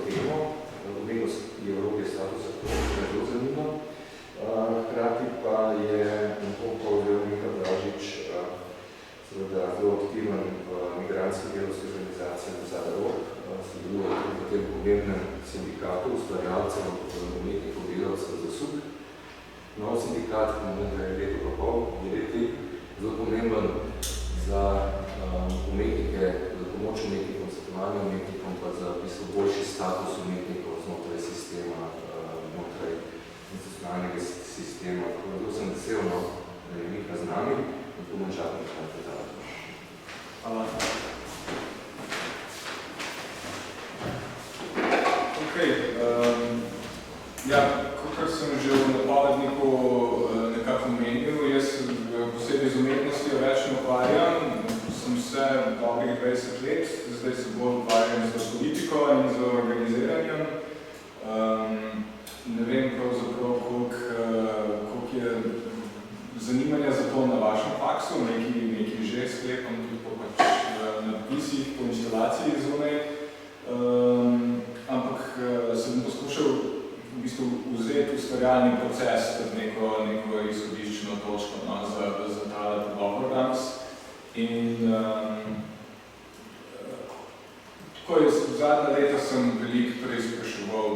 temo. Umetnost je v roki statusa, to me zelo zanima. Hkrati pa je Veronika Dražič seveda zelo aktiven v migrantski delovski organizaciji Nazada Rok, sodeluje v tem pomembnem sindikatu ustvarjalcev umetnikov delavcev za SUK. Nov sindikat, ki je leto pa pol, je leti zelo pomemben za umetnike, za pomoč umetnikom, svetovanje umetnikom, pa za v bistvu boljši status umetnikov znotraj sistema, znotraj institucionalnega sistema. Tako sem vesel, da je Mika z nami in pomočati nekaj predavati. Hvala. Ok, ja, kakor sem že v napovedniku nekako omenil, jaz posebej z umetnostjo več ne ukvarjam. Sem se dobrih 20 let, zdaj se bolj ukvarjam z politiko in z organiziranjem. Ne vem pravzaprav, koliko je zanimanja za to na vašem faksu, nekaj že sklepam tudi po nadpisih, po instalaciji zunaj. Ampak sem poskušal v bistvu vzeti ustvarjalni proces kot neko izhodiščno točko za tale pogovor danes. In tako je, zadnja leta sem veliko preizpraševal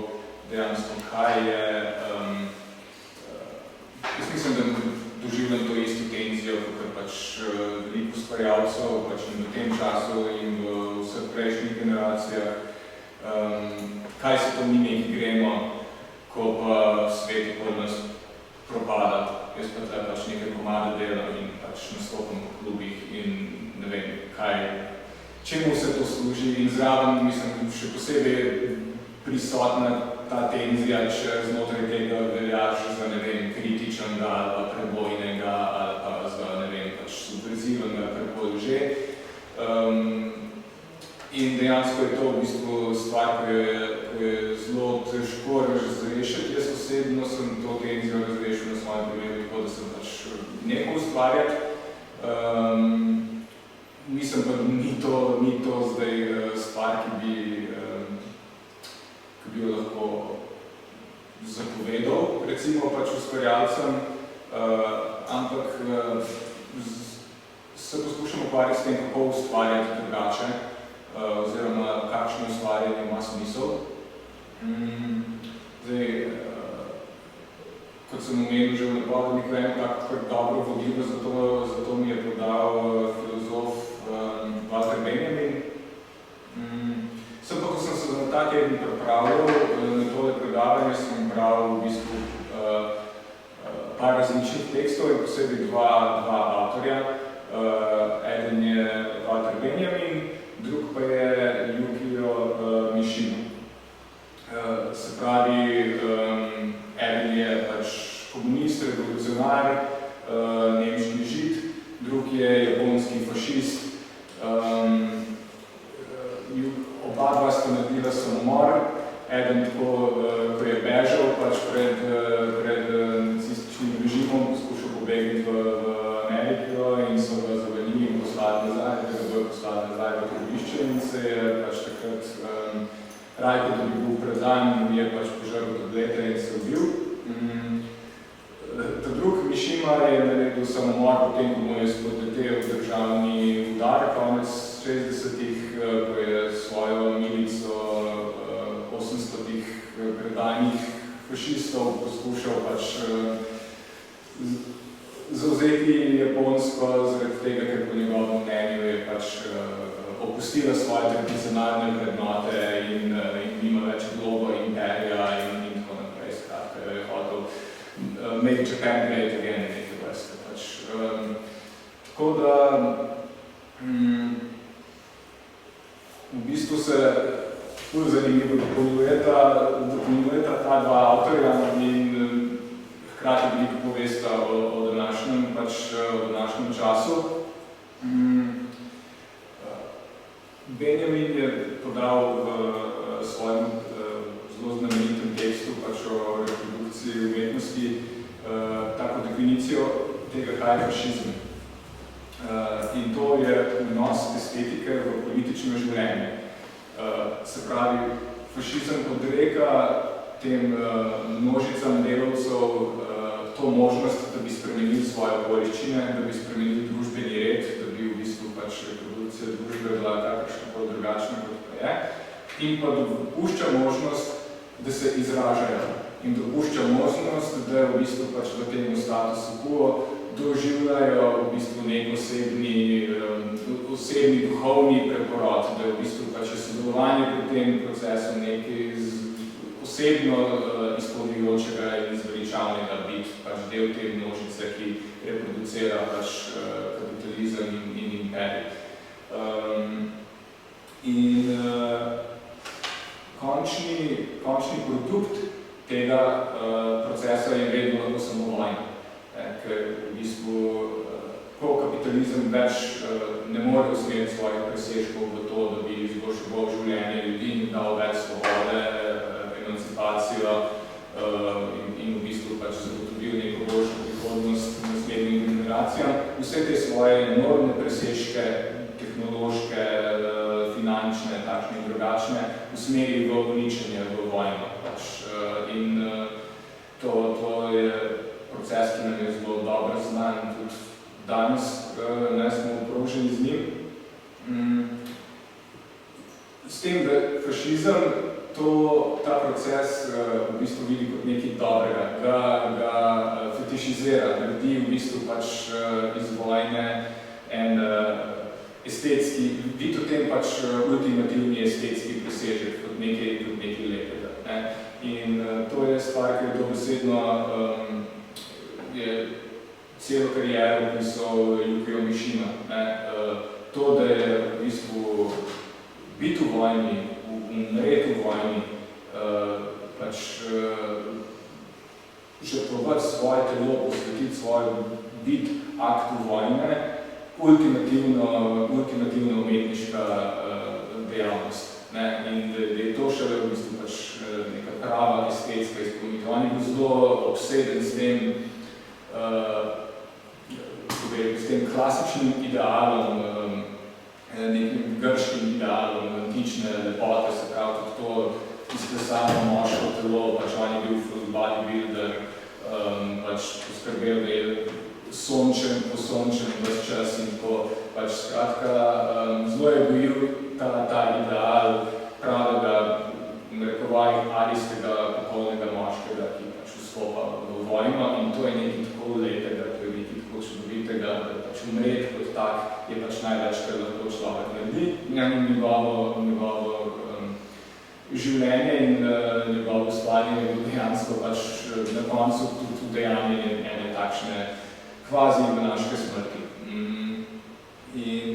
dejansko, kaj je, jaz mislim, da doživljam to isto tenzijo, kakor pač veliko ustvarjalcev pač in v tem času in v vseh prejšnjih generacijah, kaj se to mi nekaj gremo, ko pa svet okoli nas propada. Jaz pa tle pač nekaj komade delam in pač nastopam po klubih in ne vem, čemu se to služi in zraven, mislim, še posebej prisotna ta tenzija, če znotraj tega veljaš za, ne vem, kritičnega ali prebojnega ali pa za, ne vem, pač subverzivnega, karkoli že. In dejansko je to v bistvu stvar, ki je zelo težko razrešiti. Jaz osebno sem to tenzijo razrešil na svojem primeru, tako da sem pač nehal ustvarjati. Mislim pa, da ni to zdaj stvar, ki bi jo lahko zapovedal, recimo pač ustvarjalcem, ampak se poskušam ukvarjati s tem, kako ustvarjati drugače, oziroma kakšno ustvarjanje ima smisel. Zdaj, kot sem omenil že v napovedniku, eno tako dobro vodilo, zato mi je podal filozof Walter Benjamin. Sem pa, ko sem se na ta teden pripravljal na tole predavanje, sem bral v bistvu par različnih tekstov in posebej dva avtorja. Eden je Walter Benjamin, drug pa je Yukio Mishima. Se pravi, eden je pač komunist, revolucionar, nemški žid, drug je japonski fašist. Oba dva sta naredila samomor, eden tako, ko je bežal pač pred nacističnim režimom, poskušal pobegniti v Ameriko in so ga zavrnili in poslali nazaj, da ga bojo poslali nazaj v grobišče in se je pač takrat raj, kot da bi bil predan, je pač požrl tablete in se ubil. Ta drug Mishima je naredil samomor, potem ko mu je spodletel državni udar, konec 60-ih, ko je svojo milico 800-ih predanih fašistov poskušal pač zavzeti Japonsko zaradi tega, ker po njegovem mnenju je pač opustila svoje tradicionalne vrednote in nima več globo imperija in tako naprej. Skratka, je hotel make Japan great again, nekaj vrste pač. Tako da v bistvu se ful zanimivo dopolnjujeta ta dva avtorja in hkrati veliko povesta o današnjem času. Benjamin je podal v svojem zelo znamenitem tekstu pač o reprodukciji umetnosti tako definicijo tega, kaj je fašizem. In to je vnos estetike v politično življenje. Se pravi, fašizem odreka tem množicam delavcev to možnost, da bi spremenili svoje okoliščine, da bi spremenili družbeni red, da bi v bistvu pač reprodukcija družbe bila kakršna bolj drugačna, kot pa je, in pa dopušča možnost, da se izražajo in dopušča možnost, da v bistvu pač v tem statusu quo doživljajo v bistvu nek osebni duhovni preporod, da je v bistvu pač sodelovanje pri tem procesu nekaj osebno izpolnjujočega in zveličavnega biti pač del te množice, ki reproducira pač kapitalizem in imperij. Končni produkt tega procesa je vedno lahko samo vojna, ker v bistvu ko kapitalizem več ne more usmeriti svojih presežkov v to, da bi izboljševal življenje ljudi in dal več svobode, emancipacijo in v bistvu pač zagotovil neko boljšo prihodnost naslednjim generacijam. Vse te svoje enormne presežke, tehnološke, finančne, takšne in drugačne, usmeri v uničenje, v vojno. In to je proces, ki nam je zelo dobro znan, tudi danes ne smo obkroženi z njim. S tem, da fašizem ta proces v bistvu vidi kot nekaj dobrega, ga fetišizira, naredi v bistvu pač iz vojne en estetski, vidi v tem pač ultimativni estetski presežek kot nekaj lepega. In to je stvar, ki je dobesedno celo kariero pisal Yukio Mishima. To, da je v bistvu biti v vojni, umreti v vojni, pač žrtvovati svoje telo, posvetiti svoj bit aktu vojne, ultimativna umetniška dejavnost. In da je to še v bistvu pač neka prava estetska izpolnitev. On je bil zelo obseden s tem klasičnim idealom, nekim grškim idealom antične lepote, se pravi tudi to izklesano moško telo, pač on je bil full bodybuilder, pač poskrbel, da je posončen ves čas in tako, pač skratka, zelo je gojil ta ideal pravega, narekovajih arijskega, popolnega moškega, ki pač vstopa v vojno in to je nekaj tako lepega, to je nekaj tako čudovitega, da pač umreti kot tak je pač največ, kar lahko človek naredi. Njegovo življenje in njegovo ustvarjanje je dejansko pač na koncu tudi udejanjenje ene takšne kvazi junaške smrti. In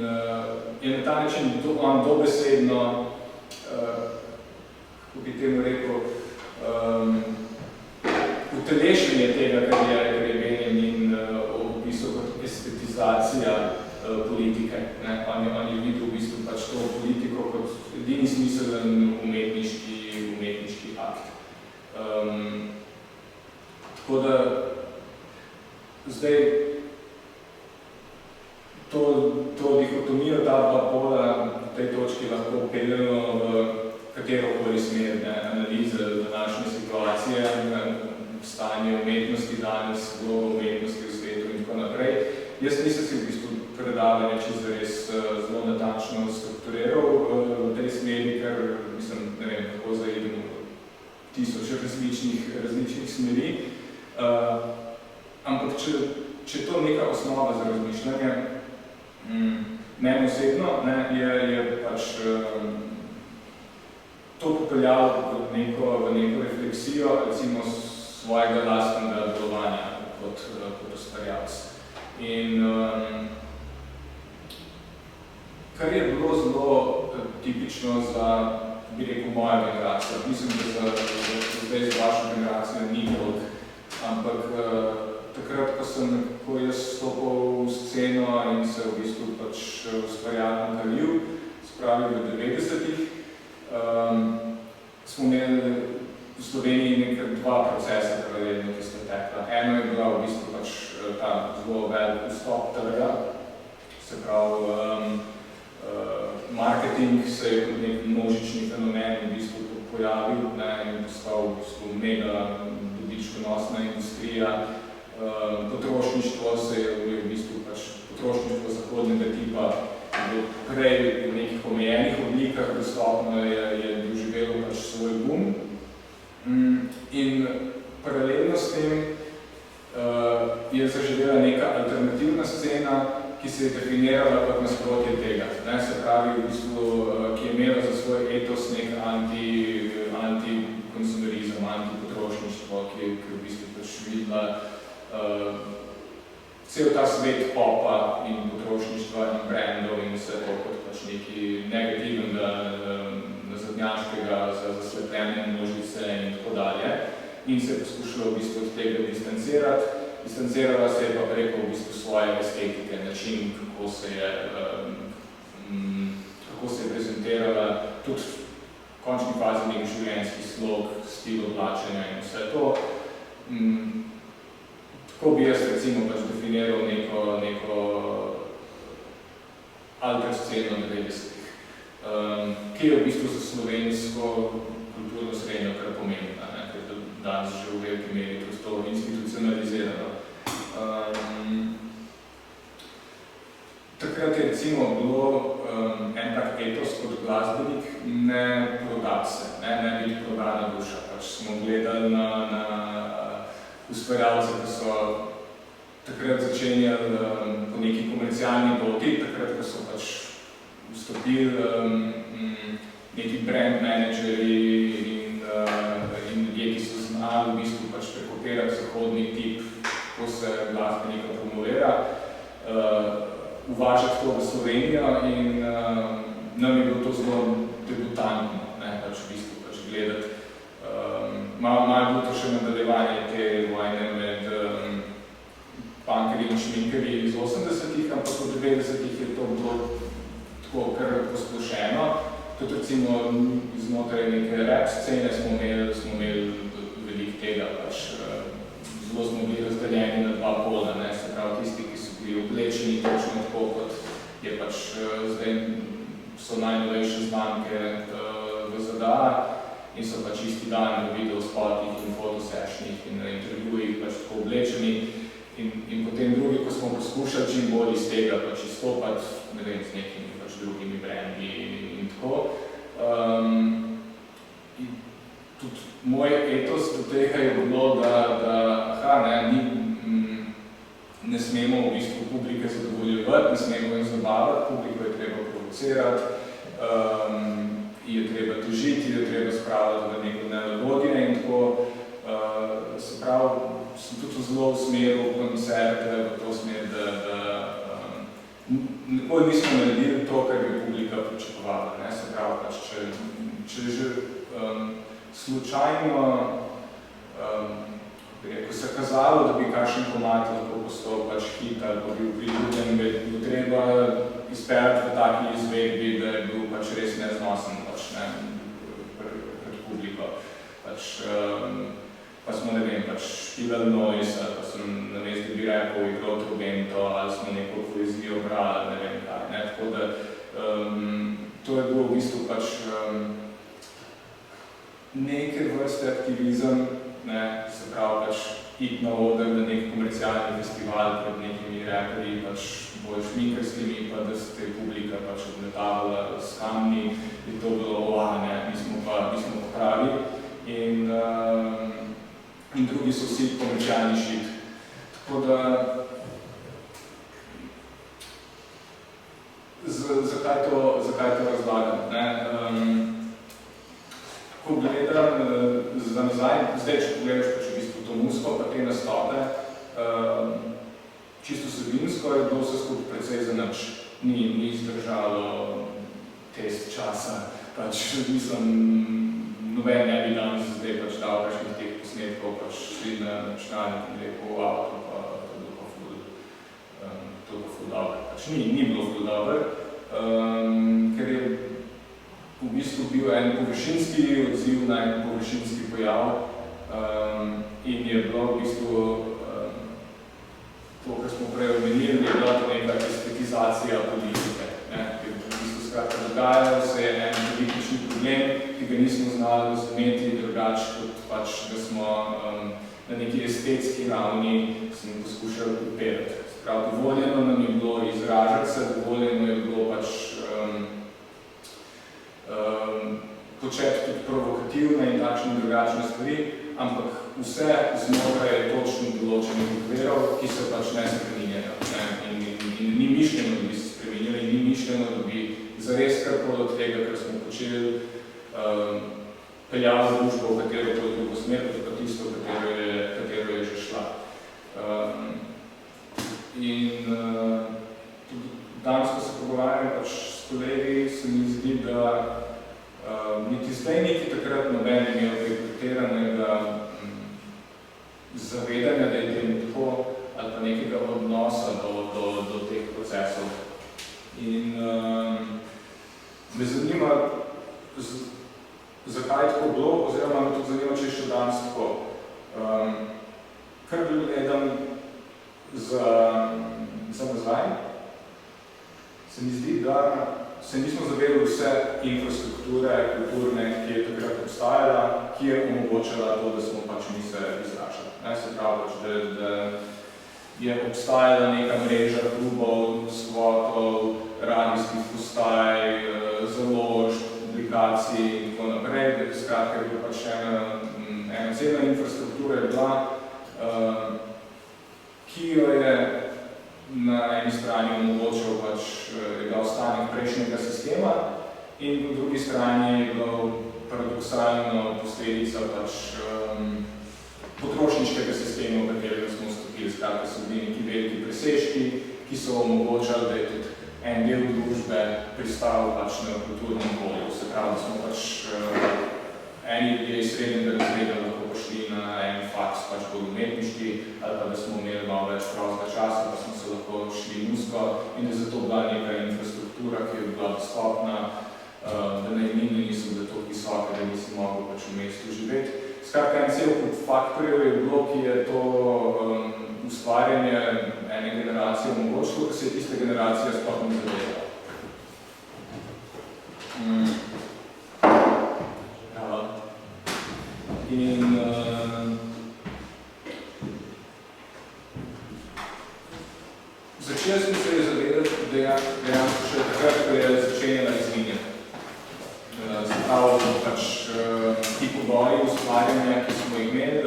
je na ta način on dobesedno, kako bi temu rekel, utelešenje tega, kar je Benjamin opisal kot estetizacija politike. On je videl v bistvu pač to politiko kot edini smiselen umetniški akt. Tako da zdaj to dihotomijo, ta dva pola v tej točki lahko peljeno v katerokoli smer analize današnje situacije, stanje umetnosti danes, vlogo umetnosti v svetu in tako naprej. Jaz nisem si v bistvu predavanje res zelo natančno strukturiral v tej smeri, ker mislim, ne vem, kako zaidem v 1000 različnih smeri. Ampak če to neka osnova za razmišljanje, meni osebno je pač to popeljalo v neko refleksijo, recimo svojega lastnega delovanja kot ustvarjalec. In kar je bilo zelo tipično za, bi rekel, mojo generacijo. Mislim, da zdaj za vašo generacijo ni dolg, ampak takrat, ko jaz stopil v sceno in se v bistvu pač ustvarjalno kalil, spravi v 90-ih, smo imeli v Sloveniji nekaj dva procesa, paralelno, ki sta tekla. Eno je bila v bistvu pač ta zelo velik vstop trga, se pravi, marketing se je kot nek množični fenomen v bistvu pojavil, ne, in postal v bistvu mega dobičkonosna industrija. Potrošništvo se je v bistvu potrošništvo zahodnega tipa prej v nekih omejenih oblikah dostopno je doživelo svoj boom. In paralelno s tem je zaživela neka alternativna scena, ki se je definirala kot nasprotje tega. Ne, se pravi, v bistvu, ki je imela za svoj etos nek anti-konsumerizem, anti-potrošništvo, ki je v bistvu videla cel ta svet popa in potrošništva in brandov in vse to kot nekaj negativnega, nazadnjaškega, za zaslepljene množice in tako dalje. In se je poskušala v bistvu od tega distancirati. Distancirala se je pa preko v bistvu svoje estetike, način, kako se je prezentirala, tudi v končni fazi nek življenjski slog, stil oblačenja in vse to. Tako bi jaz recimo definiral neko alter sceno 90-ih, ki je v bistvu za slovensko kulturno srednjo kar pomembna, ker je danes že v veliki meri to institucionalizirano. Takrat je recimo bilo en tak etos kot glasbenik, ne prodati se, ne biti prodana duša. Smo gledali na ustvarjalce, ki so takrat začenjali po neki komercialni poti, takrat, ko so vstopili neki brand menedžerji in ljudje, ki so znali v bistvu prekopirati zahodni tip, kako se glasbenika promovira, uvažati to v Slovenijo in nam je bilo to zelo debutantno, v bistvu gledati. Malo je bilo to še nadaljevanje te vojne med punkerji in šminkerji iz 80-ih, ampak v 90-ih je to bilo tako kar posplošeno. Tudi recimo znotraj neke rap scene smo imeli veliko tega, zelo smo bili razdeljeni na dva pola, se pravi tisti, ki so bili oblečeni točno tako, kot je zdaj so najnovejše znamke v ZDA, in so isti dan v videospotih in fotosešnih in na intervjujih tako oblečeni. In potem drugi, ko smo poskušali čim bolj iz tega izstopati, ne vem, z nekimi drugimi brendi in tako. Tudi moj etos do tega je bilo, da ne smemo v bistvu publike zadovoljevati, ne smemo jih zabavati, publiko je treba provocirati, je treba tožiti, je treba spravljati v neko nelagodje in tako. Se pravi, sem tudi zelo usmeril koncerte v to smer, da nikoli nismo naredili to, kar bi publika pričakovala. Se pravi, če že slučajno se je kazalo, da bi kakšen komad lahko postal hit ali pa bil priljubljen, bi bilo treba izpeljati v taki izvedbi, da je bil res neznosen pred publiko. Pa smo, ne vem, špilali noise, pa sem namesto, da bi rekel, igral trubento, ali smo neko poezijo brali, ne vem kaj. Tako da to je bil v bistvu neke vrste aktivizem, se pravi iti na oder na nek komercialni festival pred nekimi raperji, bolj šminkarskimi, pa da se te publika odmetavala s kamni, in to bilo mi smo pa pravi. In drugi so vsi komercialni šit. Tako da, zakaj to razlagam? Ko gledam za nazaj, zdaj, če pogledaš v bistvu to muziko, pa te nastope, čisto vsebinsko je bilo vse skupaj precej za nič. Ni izdržalo test časa, noben ne bi danes zdaj dal kakšnih teh posnetkov, šli na računalnik in rekel, to bo ful dobro. Ni bilo ful dobro, ker je v bistvu bil en površinski odziv na en površinski pojav in je bilo v bistvu to, kar smo prej omenili, je bila to neka estetizacija politike. V bistvu skratka dogajajo se je en politični problem, problem, ki ga nismo znali razumeti drugače, kot pač, da smo na neki estetski ravni smo poskušali pripeljati. Sprav, dovoljeno nam je bilo izražati se, dovoljeno je bilo pač početi tudi provokativne in takšne drugačne stvari, ampak vse znotraj je točno določenih okvirov, ki se pač ne spreminjajo. In ni mišljeno, da bi se spreminjali, ni mišljeno, da bi zares karkoli od tega, kar smo počeli, peljali družbo, v katero to drugo smer, kot pa tisto, katero je že šla. In danes, ko se pogovarjam pač s kolegi, se mi zdi, da niti zdaj, niti takrat noben imel pretiranega zavedanja, da je temu tako, ali pa nekega odnosa do teh procesov. In me zanima, zakaj je tako bilo, oziroma me tudi zanima, če je še danes tako. Kar gledam za nazaj, se mi zdi, da se nismo zavedali vse infrastrukture kulturne, ki je takrat obstajala, ki je omogočala to, da smo pač mi se izražali. Se pravi, da je obstajala neka mreža klubov, skvotov, radijskih postaj, založb, publikacij in tako naprej. Skratka, je bila pač ena celna infrastruktura je bila, ki jo je na eni strani omogočal pač ostanek prejšnjega sistema in po drugi strani je bilo paradoksalno posledica pač potrošniškega sistema, v katerega smo vstopili. Skratka, so bili neki veliki presežki, ki so omogočali, da je tudi en del družbe pristal pač na kulturnem polju. Se pravi, da smo pač eni ljudje iz srednjega razreda lahko pošli na en faks pač bolj umetniški, ali pa da smo imeli malo več prostega časa, pa smo se lahko šli musko in da je zato bila neka infrastruktura, ki je bila dostopna, da najemnine niso bile toliko visoke, da nisi mogel pač v mestu živeti. Skratka, en cel kup faktorjev je bilo, ki je to ustvarjanje ene generacije omogočilo, ker se je tista generacija sploh ne zavedala. In začel sem se je zavedati, dejansko še takrat, ko je začenjala izvinjati. Se pravi, pač ti pogoji ustvarjanja, ki smo jih imeli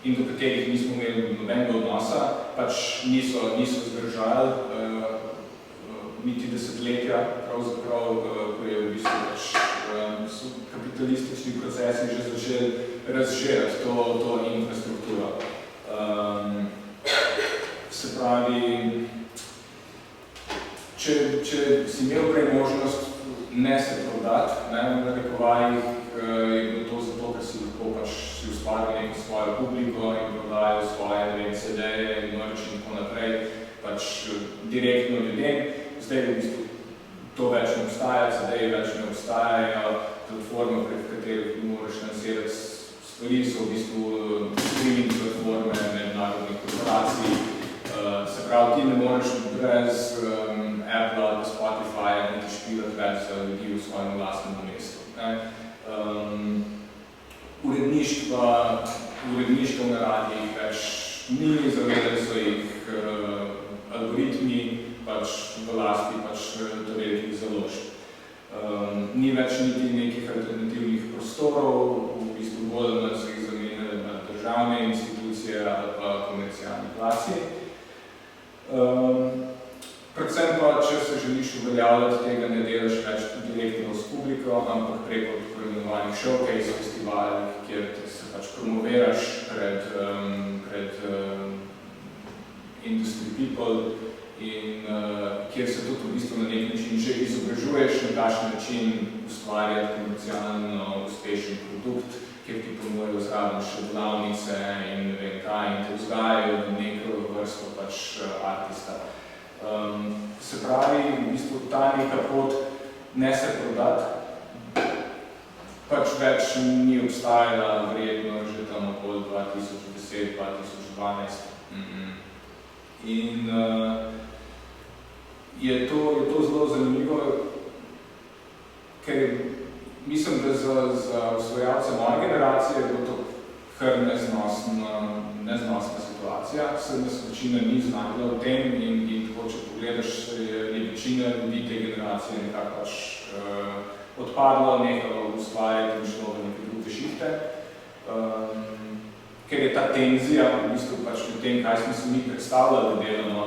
in do katerih nismo imeli nobenega odnosa, pač niso zdržali niti desetletja, pravzaprav, ko je v bistvu pač kapitalistični procesi že začeli razžirati to infrastrukturo. Se pravi, če si imel prej možnost ne se prodati, v narekovajih je bilo to zato, ker si lahko pač si ustvaril neko svojo publiko in prodajal svoje CD-je in merch in tako naprej, pač direktno ljudem. Zdaj v bistvu to več ne obstaja, CD-ji več ne obstajajo, platforme, prek katerih moraš lansirati stvari, so v bistvu streaming platforme mednarodnih korporacij. Se pravi, ti ne moreš brez Apple ali Spotify niti špilati več za ljudi v svojem vlastnem mestu. Uredništvo na radijih več ni, zavedali so jih algoritmi, pač v lasti pač velikih založb. Ni več niti nekih alternativnih prostorov, v bistvu bolj so jih zamenjali na državne institucije ali pa komercialni plasi. Predvsem pa, če se želiš uveljavljati, tega ne delaš več direktno s publiko, ampak preko tako imenovanih showcase festivalih, kjer se pač promoviraš pred industry people in kjer se tudi v bistvu na nek način že izobražuješ, na kakšen način ustvarjati komercialno uspešen produkt, kjer ti ponujajo zraven še delavnice in ne vem kaj, in te vzgajajo neko vrsto pač artista. Se pravi, v bistvu ta neka pot ne se prodati, pač več ni obstajala verjetno že tam okoli 2010-2012. In je to zelo zanimivo, ker mislim, da za osvojalce moje generacije je bilo to kar neznosna situacija. Se nas večina ni znašla v tem in tako, če pogledaš, je večina ljudi te generacije nekako pač odpadlo, nehalo ustvarjati in šlo v neke druge šifte. Ker je ta tenzija v bistvu pač v tem, kaj smo se mi predstavljali, da delamo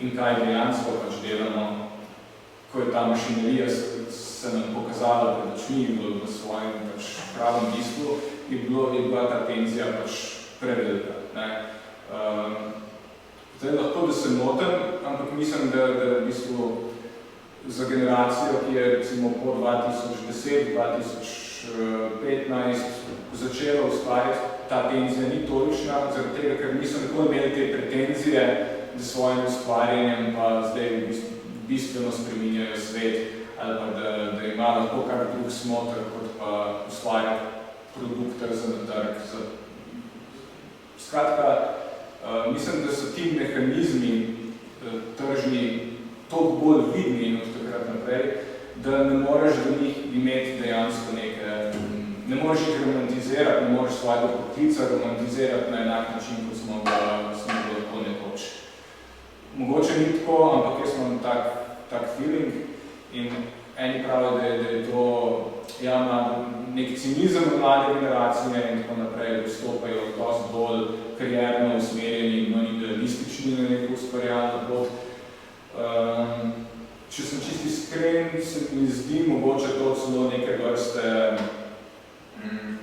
in kaj dejansko pač delamo, ko je ta mašinerija se nam pokazala pred očmi v svojem pač pravem bistvu, je bila ta tenzija pač prevelika. Zdaj lahko, da se motim, ampak mislim, da v bistvu za generacijo, ki je recimo po 2010-2015 začela ustvarjati, ta tenzija ni tolikšna, zaradi tega, ker niso nikoli imeli te pretenzije, da svojim ustvarjanjem pa zdaj bistveno spreminjajo svet ali pa da ima lahko kar drug smotr, kot pa ustvarjati produkte za na trg. Skratka, mislim, da so ti mehanizmi tržni toliko bolj vidni od takrat naprej, da ne moreš do njih imeti dejansko neke, ne moreš jih romantizirati, ne moreš svojega poklica romantizirati na enak način, kot smo ga lahko nekoč. Mogoče ni tako, ampak jaz imam tak feeling in eni pravijo, da je to nek cinizem v mlade generacije in tako naprej, da vstopajo dosti bolj karierno usmerjeni in idealistični na neko ustvarjalno pot. Če sem čisto iskren, se mi zdi mogoče to celo neke vrste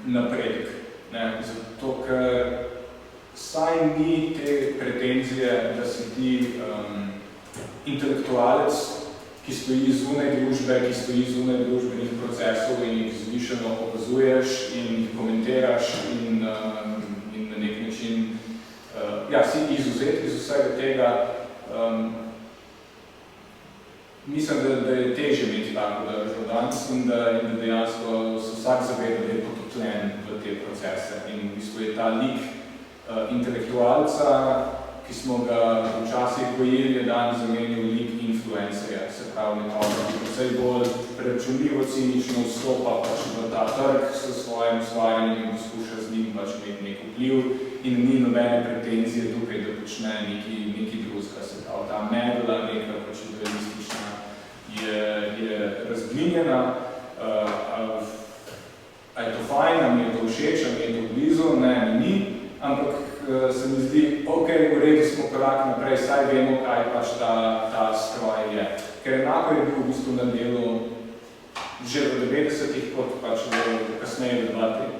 napredek. Zato, ker saj ni te pretenzije, da si ti intelektualec, ki stoji zunaj družbe, ki stoji zunaj družbenih procesov in jih zvišeno opazuješ in jih komentiraš in na nek način si izuzet iz vsega tega. Mislim, da je težje imeti tako držo danes in da dejansko se vsak zaveda, da je potopljen v te procese. In v bistvu je ta lik intelektualca, ki smo ga včasih gojili, je dan zamenil lik influencerja, se pravi nekoga, ki vsej bolj preračunljivo cinično vstopa pač v ta trg s svojim ustvarjanjem in poskuša z njim pač imeti nek vpliv in ni nobene pretenzije tukaj, da počne neki drugega. Se pravi, ta medla, neka pač idealistična, je razglinjena. A je to fajn, a mi je to všeč, a mi je to blizu? Ne, ni. Ampak se mi zdi, ok, v redu smo korak naprej, saj vemo, kaj pač ta stroj je. Ker enako je bil v bistvu na delu že v 90-ih, kot pač kasneje v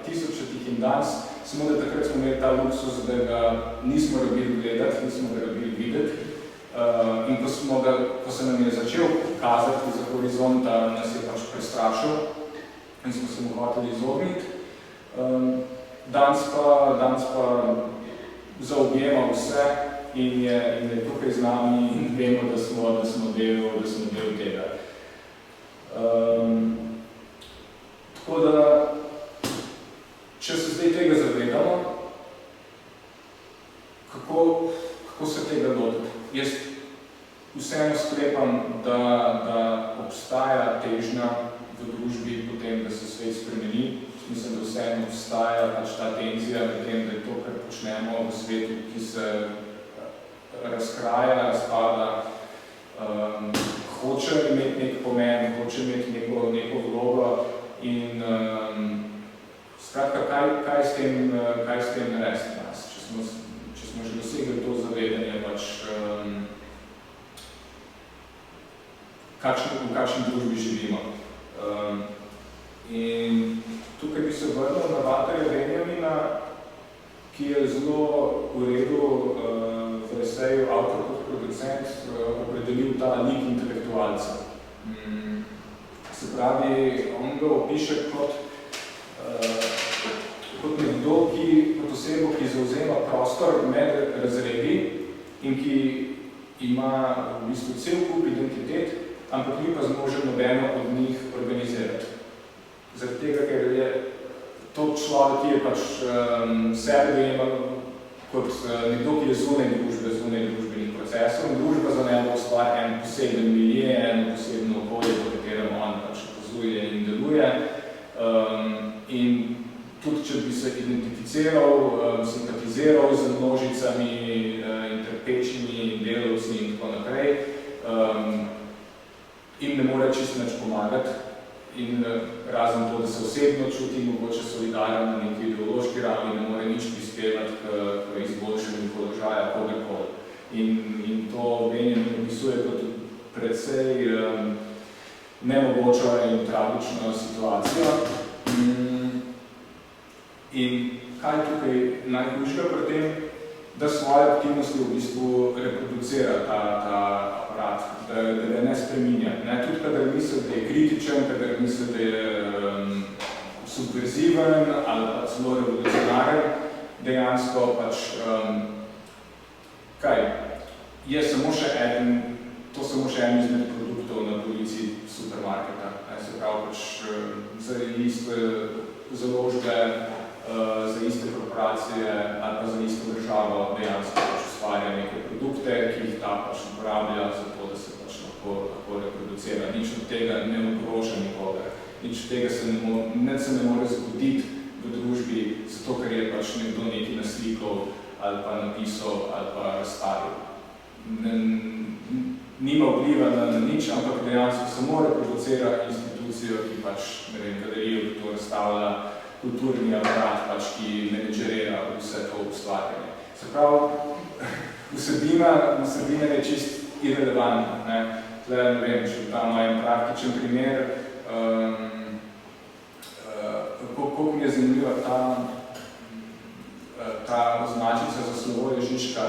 2000-ih in danes, samo da takrat smo imeli ta luksus, da ga nismo rabili gledati, nismo ga rabili videti. In ko se nam je začel kazati za horizonta, nas je pač prestrašil in smo se mu hoteli izogniti. Danes pa zaobjema vse in je tukaj z nami in vemo, da smo del tega. Tako da, če se zdaj tega zavedamo, kako se tega lotiti? Jaz vseeno sklepam, da obstaja težnja v družbi potem, da se svet spremeni. Mislim, da vseeno obstaja pač ta tenzija v tem, da je to, kar počnemo v svetu, ki se razkraja, razpada, hoče imeti nek pomen, hoče imeti neko vlogo in skratka, kaj s tem narediti nas, če smo že dosegli to zavedanje, pač v kakšni družbi živimo. In tukaj bi se vrnil na Walterja Benjamina, ki je zelo v redu v eseju avtor kot producent opredelil ta lik intelektualca. Se pravi, on ga opiše kot nekdo, kot osebo, ki zauzema prostor med razredi in ki ima v bistvu cel kup identitet, ampak ni pa zmožen nobeno od njih organizirati. Zaradi tega, ker je to človek, ki je pač sebe dojema kot nekdo, ki je zunaj družbenih procesov. Družba za njega ustvari en poseben milje, eno posebno okolje, v katerem on pač opazuje in deluje. In tudi, če bi se identificiral, simpatiziral z množicami in trpečimi delavci in tako naprej, jim ne more čisto nič pomagati. In razen to, da se osebno čuti mogoče solidaren na neki ideološki ravni, ne more nič prispevati k izboljšanju položaja kogarkoli. In to Benjamin opisuje kot precej nemogočo in tragično situacijo. In kaj je tukaj najhujšega pri tem? Da svoje aktivnosti v bistvu reproducira ta aparat, da ga ne spreminja. Tudi kadar misli, da je kritičen, kadar misli, da je subverziven ali pa celo revolucionaren, dejansko pač, je samo še en izmed produktov na polici supermarketa. Se pravi, pač za iste založbe, za iste korporacije ali pa za isto državo dejansko pač ustvarja neke produkte, ki jih ta pač uporablja za to, da se pač lahko reproducira. Nič od tega ne ogroža nikogar. Nič od tega se ne more zgoditi v družbi, zato ker je pač nekdo nekaj naslikal ali pa napisal ali pa razstavil. Nima vpliva na nič, ampak dejansko samo reproducira institucijo, ki pač, ne vem, galerijo, ki to razstavlja, kulturni aparat, pač, ki menedžerira vse to ustvarjanje. Se pravi, vsebina je čist irelevantna. Tle, ne vem, če damo en praktičen primer, koliko mi je zanimiva ta označica za slovo Ježiška,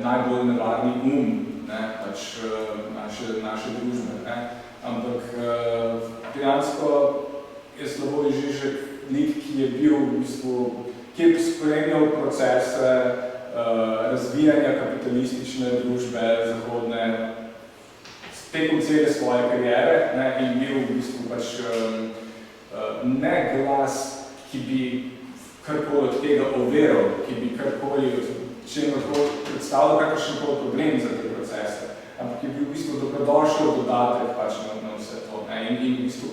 najbolj nevarni pač naše družbe. Ampak dejansko je Slavoj Žižek lik, ki je bil v bistvu, ki je spremljal procese razvijanja kapitalistične družbe zahodne tekom cele svoje kariere in bil v bistvu pač ne glas, ki bi karkoli od tega overal, ki bi karkoli če jim lahko predstavljal kakršenkoli problem za te procese, ampak je bil v bistvu dobrodošel dodatek pač na vse to. In v bistvu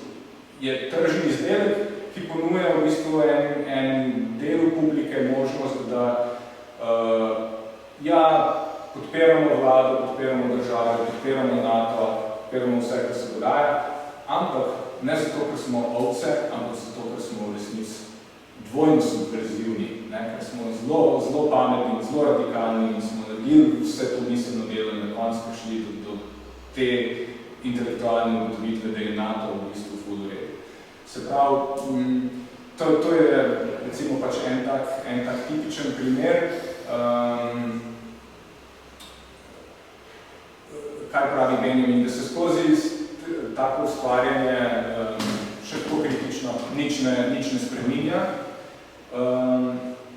je tržni izdelek, ki ponuja v bistvu en del publike možnost, da podpiramo vlado, podpiramo države, podpiramo NATO, podpiramo vse, kar se dogaja, ampak ne zato, ker smo ovce, ampak zato, ker smo v resnici dvojno subverzivni, ker smo zelo pametni, zelo radikalni in smo naredili vse to miselno delo in na koncu prišli do te intelektualne ugotovitve, da je NATO v bistvu ful v redu. Se pravi, to je recimo pač en tak tipičen primer. Kaj pravi Benjamin, da se skozi tako ustvarjanje še tako kritično nič ne spreminja.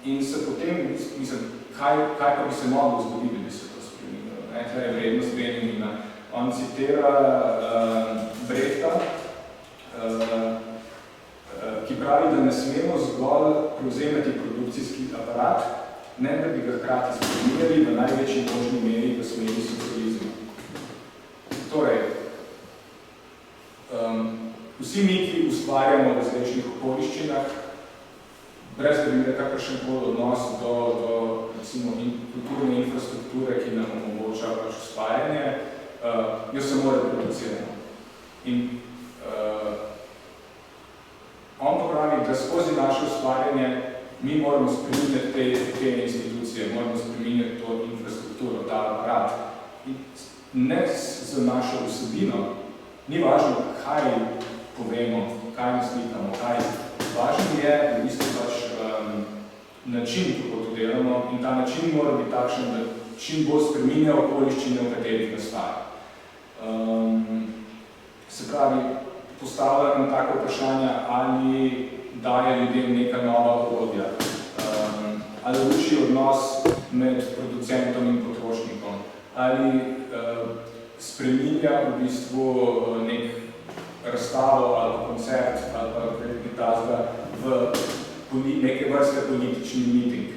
In se potem, mislim, kaj pa bi se moglo zgoditi, da bi se to spremenilo. Tukaj je vrednost Benjamina. On citira Brehta, ki pravi, da ne smemo zgolj prevzemati produkcijski aparat, ne da bi ga hkrati spremenili v največji možni meri v smeri socializma. Torej, vsi mi, ki ustvarjamo v različnih okoliščinah, brez da bi imeli kakršenkoli odnos do recimo, kulturne infrastrukture, ki nam omogoča pač ustvarjanje, jo samo reproduciramo. In on pa pravi, da skozi naše ustvarjanje mi moramo spreminjati te institucije, moramo spreminjati to infrastrukturo, ta aparat. In ne z našo vsebino, ni važno, kaj povemo, kaj naslikamo, kaj. Važno je v bistvu pač način, kako to delamo in ta način mora biti takšen, da čim bolj spreminja okoliščine, v katerih nastaja. Se pravi, postavlja nam tako vprašanje, ali daje ljudem neka nova orodja, ali uči odnos med producentom in potrošnikom, ali spreminja v bistvu nek razstavo ali koncert ali pa glasba v neke vrste politični miting.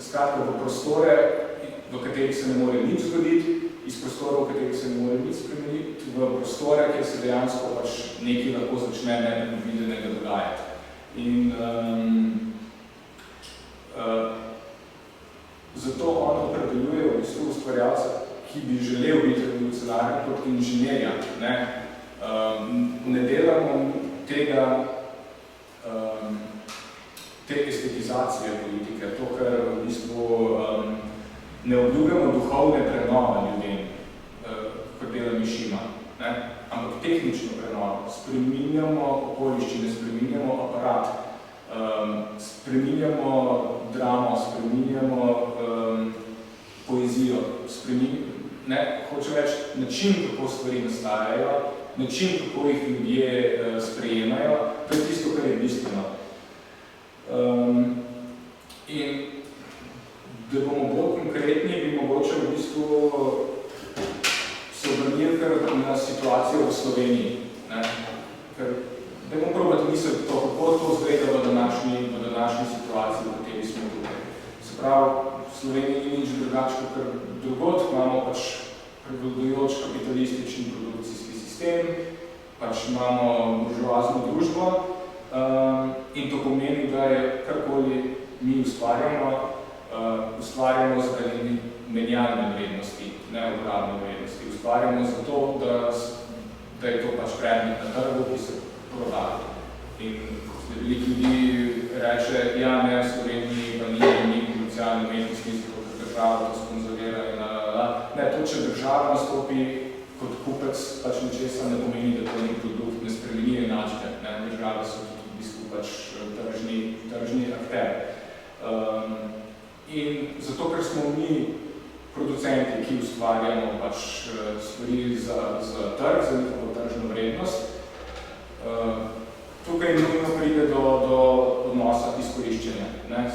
Skratka, v prostore, v katerih se ne more nič zgoditi iz prostora, v katerih se ne more biti spremeniti, v prostore, kjer se dejansko pač nekaj lahko začne nepredvidenega dogajati. In zato on opredeljuje v bistvu ustvarjalca, ki bi želel biti revolucionarni kot inženirja. Ne delamo tega, te estetizacije politike, to, kar v bistvu ne obljubljamo duhovne prenove ljudem, kot dela Mišima, ampak tehnično prenovo. Spreminjamo okoliščine, spreminjamo aparat, spreminjamo dramo, spreminjamo poezijo, hoče reči, način, kako stvari nastajajo, način, kako jih ljudje sprejemajo, to je tisto, kar je bistveno. In da bomo bolj konkretni, bi mogoče v bistvu se obrnili na situacijo v Sloveniji. Ker da bomo probati misliti to, kako to zgleda v današnji situaciji, v kateri smo tukaj. Se pravi, v Sloveniji ni nič drugače, ker drugod imamo pač prevladujoč kapitalistični produkcijski sistem, pač imamo buržoazno družbo in to pomeni, da je karkoli mi ustvarjamo zaradi menjalne vrednosti, ne uporabne vrednosti. Ustvarjamo zato, da je to pač predmet na trgu, ki se prodaja. In veliko ljudi reče, ja, ne, v Sloveniji pa ni komercialne umetnosti, zato ker država to sponzorira in ne, to, če država nastopi kot kupec, pač nečesa ne pomeni, da to ni produkt, ne spremeni enačbe. Države so tudi v bistvu pač tržni akter. In zato, ker smo mi producenti, ki ustvarjamo pač stvari za trg, za njihovo tržno vrednost, tukaj nujno pride do odnosa izkoriščenja.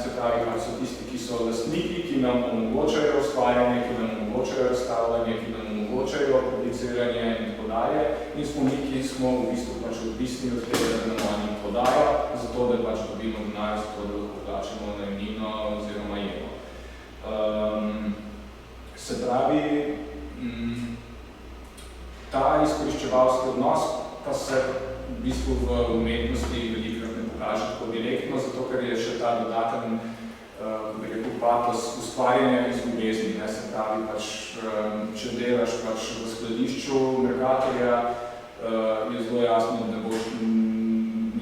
Se pravi, kar so tisti, ki so lastniki, ki nam omogočajo ustvarjanje, ki nam omogočajo razstavljanje, ki nam omogočajo publiciranje in tako dalje. In smo mi, ki smo v bistvu pač odvisni od tega, da nam oni podajo, zato da pač dobimo denar, zato da lahko plačamo najemnino oziroma jemo. Se pravi, ta izkoriščevalski odnos pa se v bistvu v umetnosti velikrat ne pokaže tako direktno, zato ker je še ta dodaten patos ustvarjanja iz ljubezni. Se pravi, pač, če delaš pač v skladišču Mercatorja, je zelo jasno, da ne boš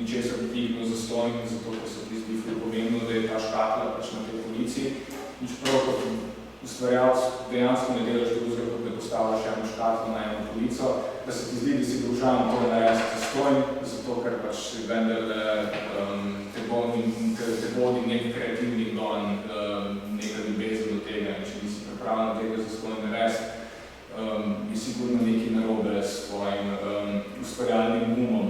ničesar dvignil zastonj, zato ker se ti zdi pomembno, da je ta škatla pač na tej polici. Čeprav kot ustvarjalc dejansko ne delaš drugega, kot da postavljaš eno škatlo na eno polico, da se ti zdi, da si dolžan to narediti zastonj, zato ker pač vendar te vodi nek kreativni gon, neka ljubezen do tega. In če nisi pripravljen tega zastonj narediti, je sigurno nekaj narobe s tvojim ustvarjalnim umom.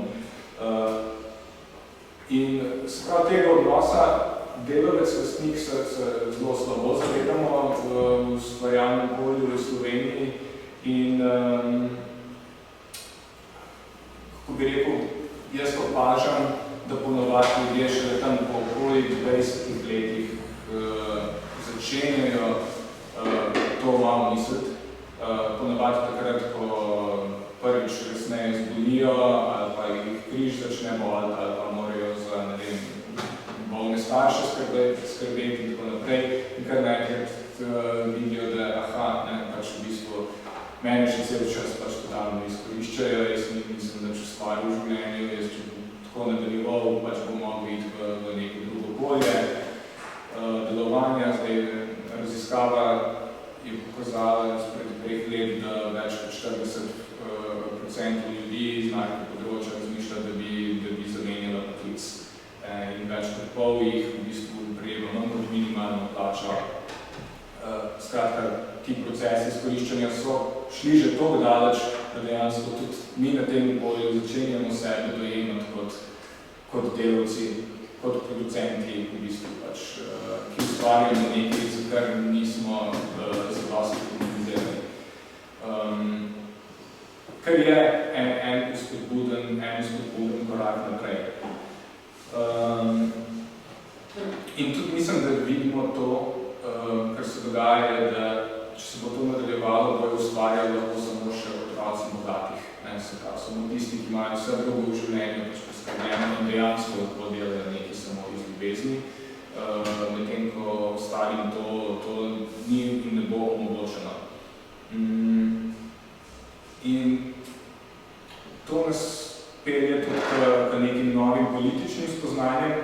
In se pravi tega odnosa, delavec, lastnik se zelo slabo zavedamo v ustvarjalnem okolju v Sloveniji in kako bi rekel, jaz opažam, da ponovadi ljudje šele tam po okoli 20 letih začenjajo to malo misliti. Ponovadi takrat, ko prvič resneje zbolijo ali pa jih križ začne boleti ali pa morajo za, ne vem, bolne starše skrbeti in tako naprej. In kar naenkrat vidijo, da pač v bistvu mene še cel čas pač totalno izkoriščajo, jaz mislim, da če stvari v življenju, jaz če tako nadaljeval, pač bom mogel iti v neko drugo polje delovanja. Zdaj, raziskava je pokazala pred 3 let, da več kot 40% ljudi iz našega področja razmišlja, da bi zamenjala poklic. In več kot pol jih v bistvu prejema manj kot minimalno plačo. Skratka, ti procesi izkoriščanja so šli že toliko daleč, da dejansko tudi mi na tem polju začenjamo sebe dojemati kot delavci, kot producenti, v bistvu pač, ki ustvarjamo nekaj, za kar nismo zadosti komunizirani. Kar je en spodbuden korak naprej. In tudi mislim, da vidimo to, kar se dogaja, da če se bo to nadaljevalo, bojo ustvarjali lahko samo še otroci bogatih. Se pravi, samo tisti, ki imajo vse drugo v življenju, pač poskrbljeno in dejansko lahko delajo nekaj samo iz ljubezni, medtem ko ostalim to ni in ne bo omogočeno. In to nas pelje tudi k nekim novim političnim spoznanjem,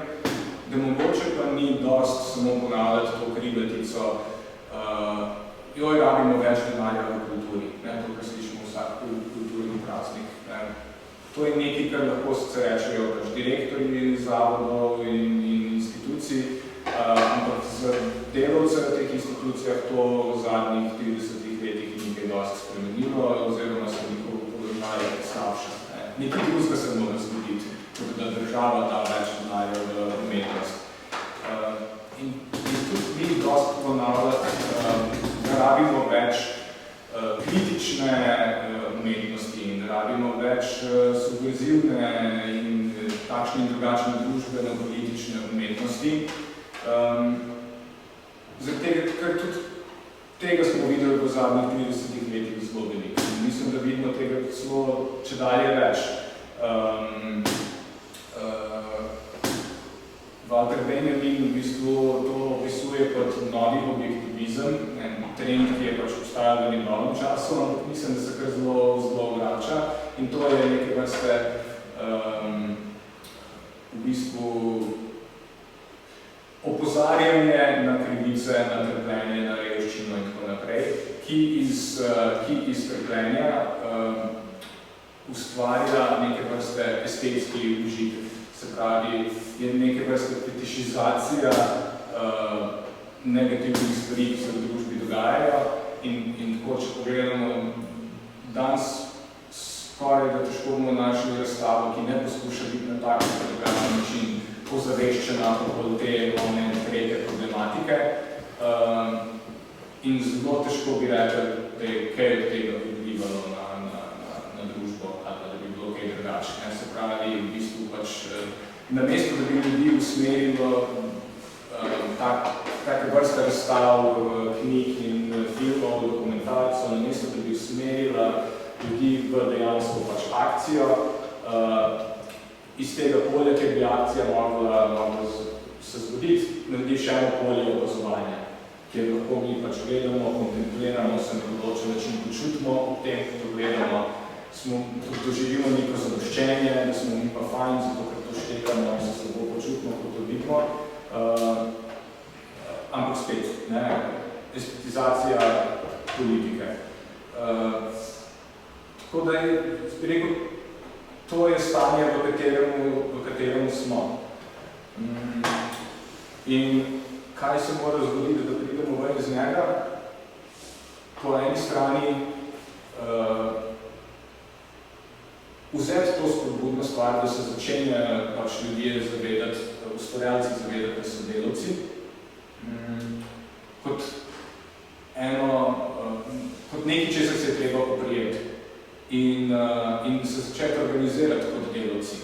da mogoče pa ni dost samo ponavljati to kribetico, joj, rabimo več denarja v kulturi, to, kar slišimo vsak kulturni praznik. To je nekaj, kar lahko sicer rečejo pač direktorji zavodov in institucij, ampak z delavce v teh institucijah to v zadnjih 30 letih ni kaj dosti spremenilo, oziroma se njihovo položaj slabša. Nekaj drugega se mora zgoditi, da država da več denarja v umetnost. In tudi ni dosti ponavljati, da rabimo več kritične umetnosti in da rabimo več subverzivne in takšne in drugačne družbeno-politične umetnosti. Zaradi tega, ker tudi tega smo videli v zadnjih 30 letih zelo veliko. Mislim, da vidimo tega celo čedalje več. Walter Benjamin v bistvu to opisuje kot novi objektivizem, en trend, ki je pač obstajal v njegovem času, ampak mislim, da se kar zelo vrača. In to je neke vrste v bistvu opozarjanje na krivice, na trpljenje, na revščino in tako naprej, ki iz trpljenja ustvarja neke vrste estetski užitek. Se pravi, je neke vrste fetišizacija negativnih stvari, ki se v družbi dogajajo in tako, če pogledamo, danes skoraj da težko bomo našli razstavo, ki ne poskuša biti na tak način pozaveščena okoli te one tretje problematike in zelo težko bi rekel, da je kaj od tega vplivalo na družbo ali da bi bilo kaj drugače. Se pravi, v bistvu pač namesto, da bi ljudi usmerilo take vrste razstav, knjig in filmov, dokumentarcev, namesto, da bi usmerila ljudi v dejansko pač akcijo, iz tega polja, ker bi akcija mogla se zgoditi, naredi še eno polje opazovanja, kjer lahko mi pač gledamo, kontempliramo, se na določen način počutimo ob tem, ko gledamo, doživimo neko zadoščenje, da smo mi pa fajn, zato ker to štekamo in se slabo počutimo, kot to vidimo. Ampak spet, estetizacija politike. Tako da je, bi rekel, to je stanje, v katerem smo. In kaj se mora zgoditi, da pridemo ven iz njega? Po eni strani vzeti to spodbudno stvar, da se začenjajo pač ljudje zavedati, ustvarjalci zavedati, da so delavci, kot nekaj, česar se je treba oprijeti. In se začeti organizirati kot delavci,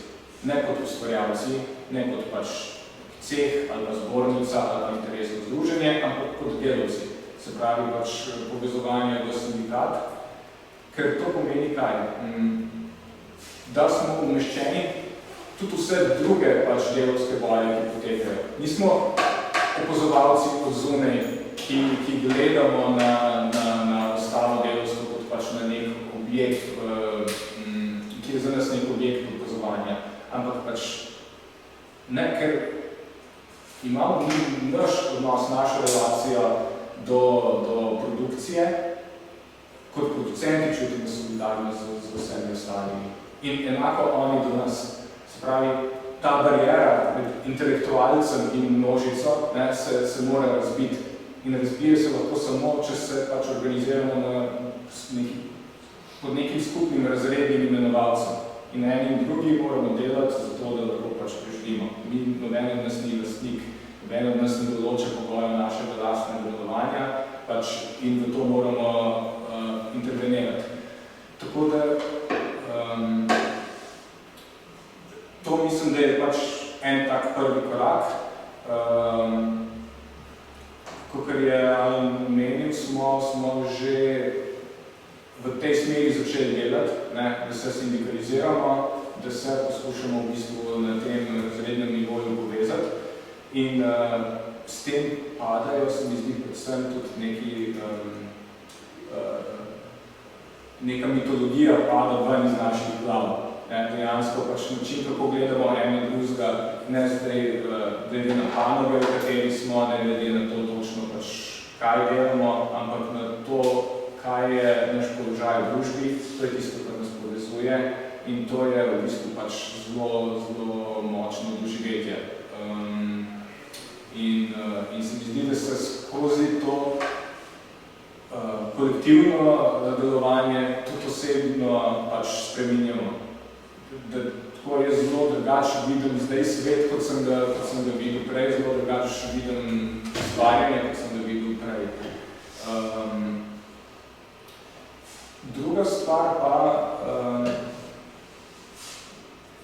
ne kot ustvarjalci, ne kot pač ceh ali pa zbornica ali pa interesno združenje, ampak kot delavci. Se pravi pač povezovanje v sindikat, ker to pomeni kaj? Da smo umeščeni tudi vse druge pač delavske boje, ki potekajo. Nismo opazovalci od zunaj, ki gledamo na ostalo delavstvo kot pač na nek objekt, ki je za nas nek objekt opazovanja. Ampak pač ne, ker imamo naš odnos, našo relacijo do produkcije, kot producenti čutimo solidarnost z vsemi ostalimi. In enako oni do nas. Se pravi, ta bariera med intelektualcem in množico se mora razbiti. In razbije se lahko samo, če se pač organiziramo pod nekim skupnim razrednim imenovalcem. In eni in drugi moramo delati zato, da lahko pač preživimo. Noben od nas ni lastnik, noben od nas ne določa pogoja našega lastnega delovanja, pač in v to moramo intervenirati. Tako da to mislim, da je pač en tak prvi korak. Kakor je Alan omenil, smo že v tej smeri začeli delati, da se sindikaliziramo, da se poskušamo v bistvu na tem razrednem nivoju povezati. In s tem padajo, se mi zdi, predvsem tudi neka mitologija pada ven iz naših glav. Dejansko pač način, kako gledamo eno drugega, ne zdaj glede na panoge, v kateri smo, ne glede na to točno pač kaj delamo, ampak na to, kaj je naš položaj v družbi, to je tisto, kar nas povezuje in to je v bistvu pač zelo, zelo močno doživetje. In se mi zdi, da se skozi to kolektivno delovanje tudi osebno pač spreminjamo. Da tako je zelo drugače vidim zdaj svet, kot sem ga videl prej, zelo drugače vidim stvarjanje, kot sem ga videl prej. Druga stvar pa,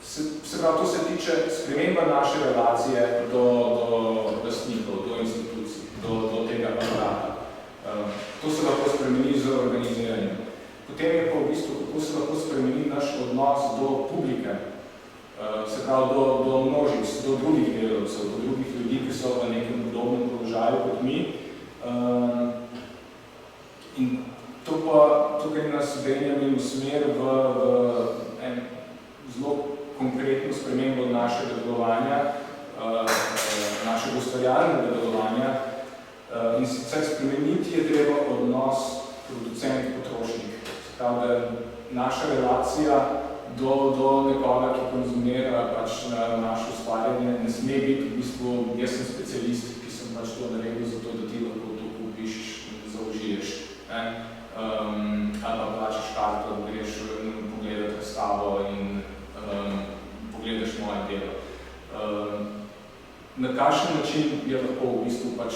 se pravi, to se tiče sprememba naše relacije do lastnikov, do institucij, do tega aparata. To se lahko spremeni z organiziranjem. Potem je pa v bistvu, kako se lahko spremeni naš odnos do publike, se pravi do množic, do drugih delavcev, do drugih ljudi, ki so v nekem podobnem položaju kot mi. In to pa tukaj nas Benjamin usmer v en zelo konkretno spremembo našega delovanja, našega ustvarjalnega delovanja. In sicer spremeniti je treba odnos producent-potrošnik. Prav, da naša relacija do nekoga, ki konzumira pač naše ustvarjanje, ne sme biti v bistvu, jaz sem specialist, ki sem pač to naredil zato, da ti lahko to kupiš, zaužiješ. Ali pa plačaš karto, greš pogledati razstavo in pogledaš moje delo. Na kakšen način je lahko v bistvu pač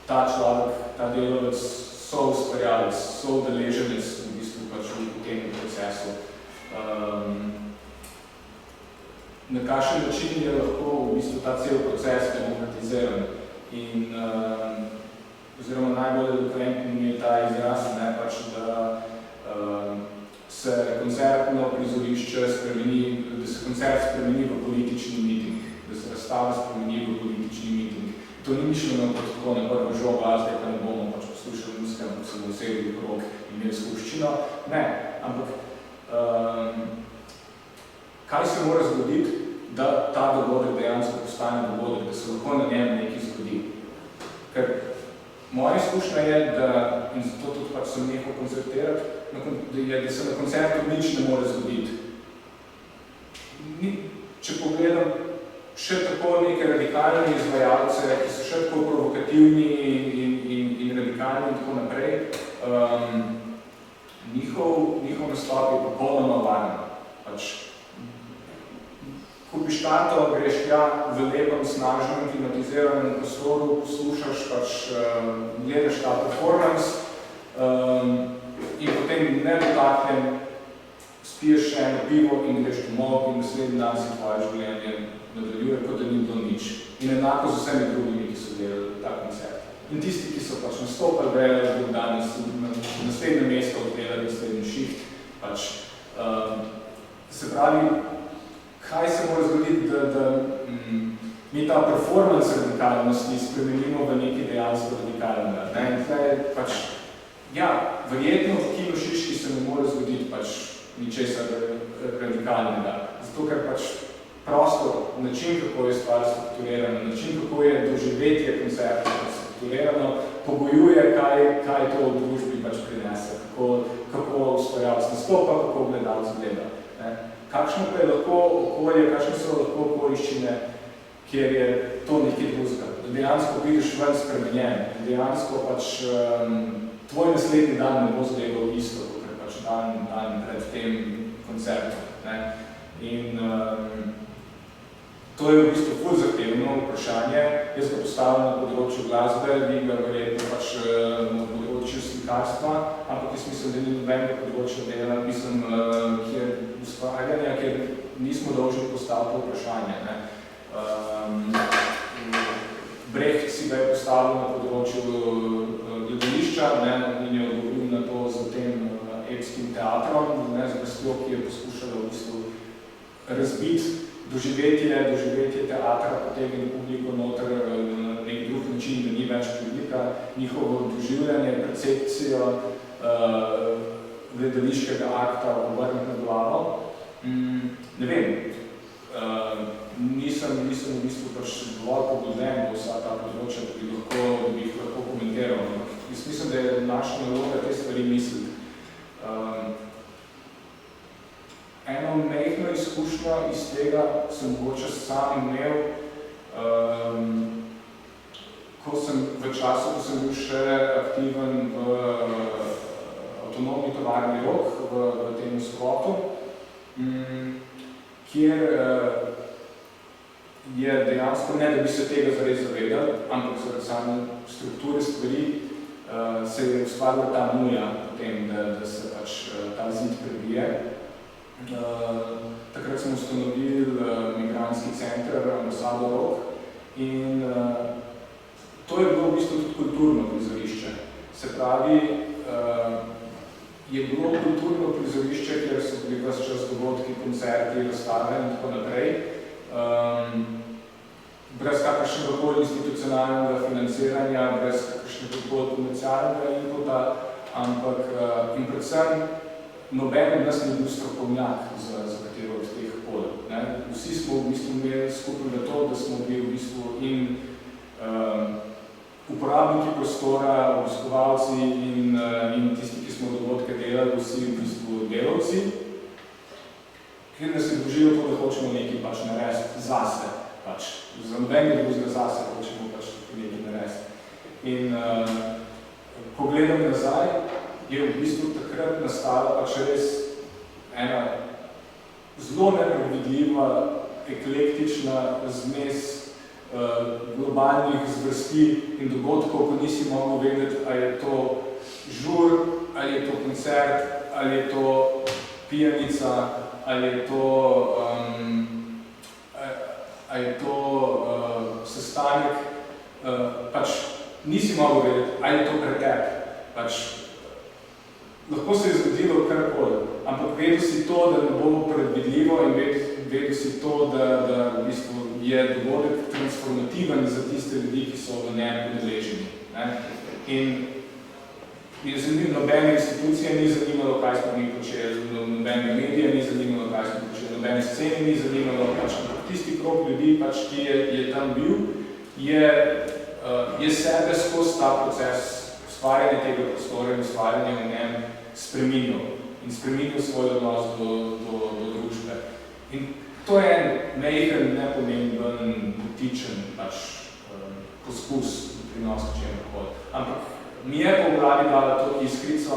ta človek, ta delavec, soustvarjalec, soudeleženec v bistvu pač v tem procesu. Na kakšen način je lahko v bistvu ta cel proces demokratiziran. In oziroma najbolj elokventni je ta izraz, pač, da se koncertno prizorišče spremeni, da se koncert spremeni v politični miting, da se razstava spremeni v politični miting. To ni mišljeno kot tako na prvo žogo, zdaj pa ne bomo pač poslušali muzike, ampak se bomo sedeli v krog in imeli skupščino. Ne, ampak kaj se mora zgoditi, da ta dogodek dejansko postane dogodek, da se lahko na njem nekaj zgodi. Ker moja izkušnja je, da, in zato tudi pač sem nehal koncertirati, da se na koncertu nič ne more zgoditi. Če pogledam še tako neke radikalne izvajalce, ki so še tako provokativni in radikalni in tako naprej, njihov nastop je popolnoma varen. Pač, kupiš karto, greš tja v lepem, snažnem, klimatiziranem prostoru, poslušaš, pač, gledaš ta performance in potem nedotaknem spiješ še eno pivo in greš domov in naslednji dan si tvoje življenje nadaljuje, kot da ni bilo nič. In enako z vsemi drugimi, ki so delali ta koncert. In tisti, ki so pač nastopali, gledali drug dan, na naslednje mesto oddelali, naslednji šiht. Pač, se pravi, kaj se mora zgoditi, da mi ta performance radikalnosti spremenimo v nekaj dejansko radikalnega. In tukaj pač, ja, verjetno v Kino Šiški se ne more zgoditi pač ničesar radikalnega. Zato, ker pač prostor, način, kako je stvar strukturirana, način, kako je doživetje koncerta strukturirano, pogojuje, kaj to v družbi pač prinese, kako ustvarjalec nastopa, kako gledalec gleda. Kakšno pa je lahko okolje, kakšne so lahko okoliščine, kjer je to nekaj drugega, da dejansko vidiš ven spremenjen, da dejansko pač tvoj naslednji dan ne bo zgledal isto, kot je pač dan pred tem koncertom. In to je v bistvu ful zahtevno vprašanje. Jaz ga postavljam na področju glasbe, vi ga verjetno pač na področju slikarstva, ampak jaz mislim, da ni nobenega področja dela, kjer ustvarjanja, kjer nismo dolžni postaviti vprašanje. Brecht si ga je postavil na področju gledališča, in je odgovoril na to z tem epskim teatrom, zvrstjo, ki je poskušala v bistvu razbiti doživetje teatra, potegniti publiko noter na nek drug način, da ni več publika, njihovo doživljanje, percepcijo gledališkega akta obrniti na glavo. Ne vem, nisem v bistvu pač dovolj pogleden v vsa ta področja, da bi jih lahko komentiral. Jaz mislim, da je naša naloga te stvari misliti. Eno mehno izkušnjo iz tega sem mogoče sam imel, v času, ko sem bil še aktiven v avtonomni tovarni Rog, v tem skvotu, kjer je dejansko, ne da bi se tega zares zavedali, ampak zaradi same strukture stvari se je ustvarila ta nuja potem, da se pač ta zid prebije. Takrat smo ustanovili migrantski center Ambasado Rog in to je bilo v bistvu tudi kulturno prizorišče. Se pravi, je bilo kulturno prizorišče, kjer so bili ves čas dogodki, koncerti, razstave in tako naprej. Brez kakršnega koli institucionalnega financiranja, brez kakršnega koli komercialnega inputa, ampak in predvsem noben od nas ni bil strokovnjak za katero od teh pol. Vsi smo v bistvu imeli skupaj to, da smo bili v bistvu in uporabniki prostora, obiskovalci in tisti, ki smo dogodke delali, vsi v bistvu delavci, ker nas je dožilo to, da hočemo nekaj pač narediti zase. Za nobenega drugega zase hočemo pač nekaj narediti. In ko gledam nazaj, je v bistvu takrat nastala pač res ena zelo nepredvidljiva, eklektična zmes globalnih zvrsti in dogodkov, ko nisi mogel vedeti, ali je to žur, ali je to koncert, ali je to pijanica, ali je to sestanek. Pač nisi mogel vedeti, ali je to pretep. Lahko se je zgodilo karkoli, ampak vedel si to, da ne bo predvidljivo in vedel si to, da v bistvu je dogodek transformativen za tiste ljudi, ki so v njem udeleženi. In nobene institucije ni zanimalo, kaj smo mi počeli, nobene medije ni zanimalo, kaj smo počeli, nobene scene ni zanimalo, tisti krog ljudi, ki je tam bil, je sebe skozi ta proces ustvarjanje tega prostora in ustvarjanje v njem spreminjal svoj odnos do družbe. In to je en mejhen, nepomemben, butičen poskus prinosa čemkoli. Ampak mi je po glavi dala to iskrico,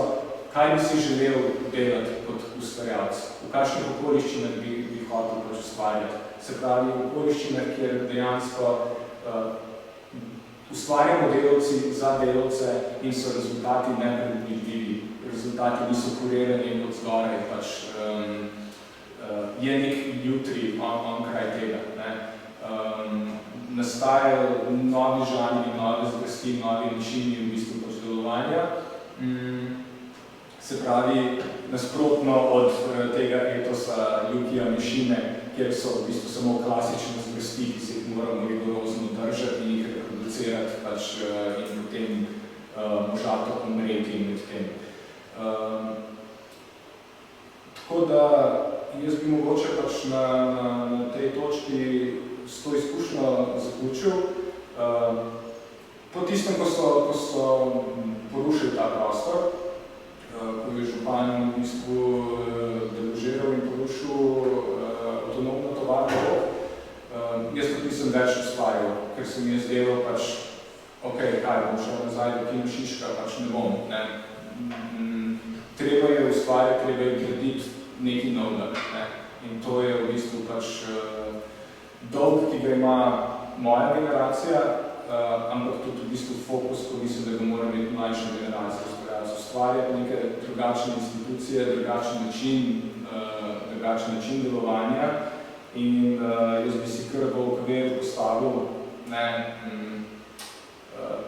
kaj bi si želel delati kot ustvarjalec, v kakšnih okoliščinah bi hotel ustvarjati. Se pravi, v okoliščinah, kjer dejansko ustvarjamo delavci za delavce in so rezultati nepredvidljivi. Rezultati niso kurerani od zgoraj, je nek jutri onkraj tega. Nastajajo novi žanri, nove zvrsti, novi načini v bistvu delovanja. Se pravi, nasprotno od tega etosa Jukija Mišine, kjer so v bistvu samo klasične zvrsti, ki se jih moramo rigorozno držati in jih reproducirati in potem možato umreti med tem. Tako da jaz bi mogoče na tej točki s to izkušnjo zaključil. Po tistem, ko so porušili ta prostor, ko je župan v bistvu deložiral in porušil avtonomno tovarno Rog, jaz tudi nisem več ustvarjal, ker se mi je zdelo kaj bom šel nazaj do Kino Šiška, ne bom. Treba je ustvarjati, treba je graditi nekaj novega. In to je v bistvu dolg, ki ga ima moja generacija, ampak tudi v bistvu fokus, ko mislim, da ga mora imeti mlajša generacija. Ustvarjati neke drugačne institucije, drugačen način delovanja in jaz bi si kar v okvir postavil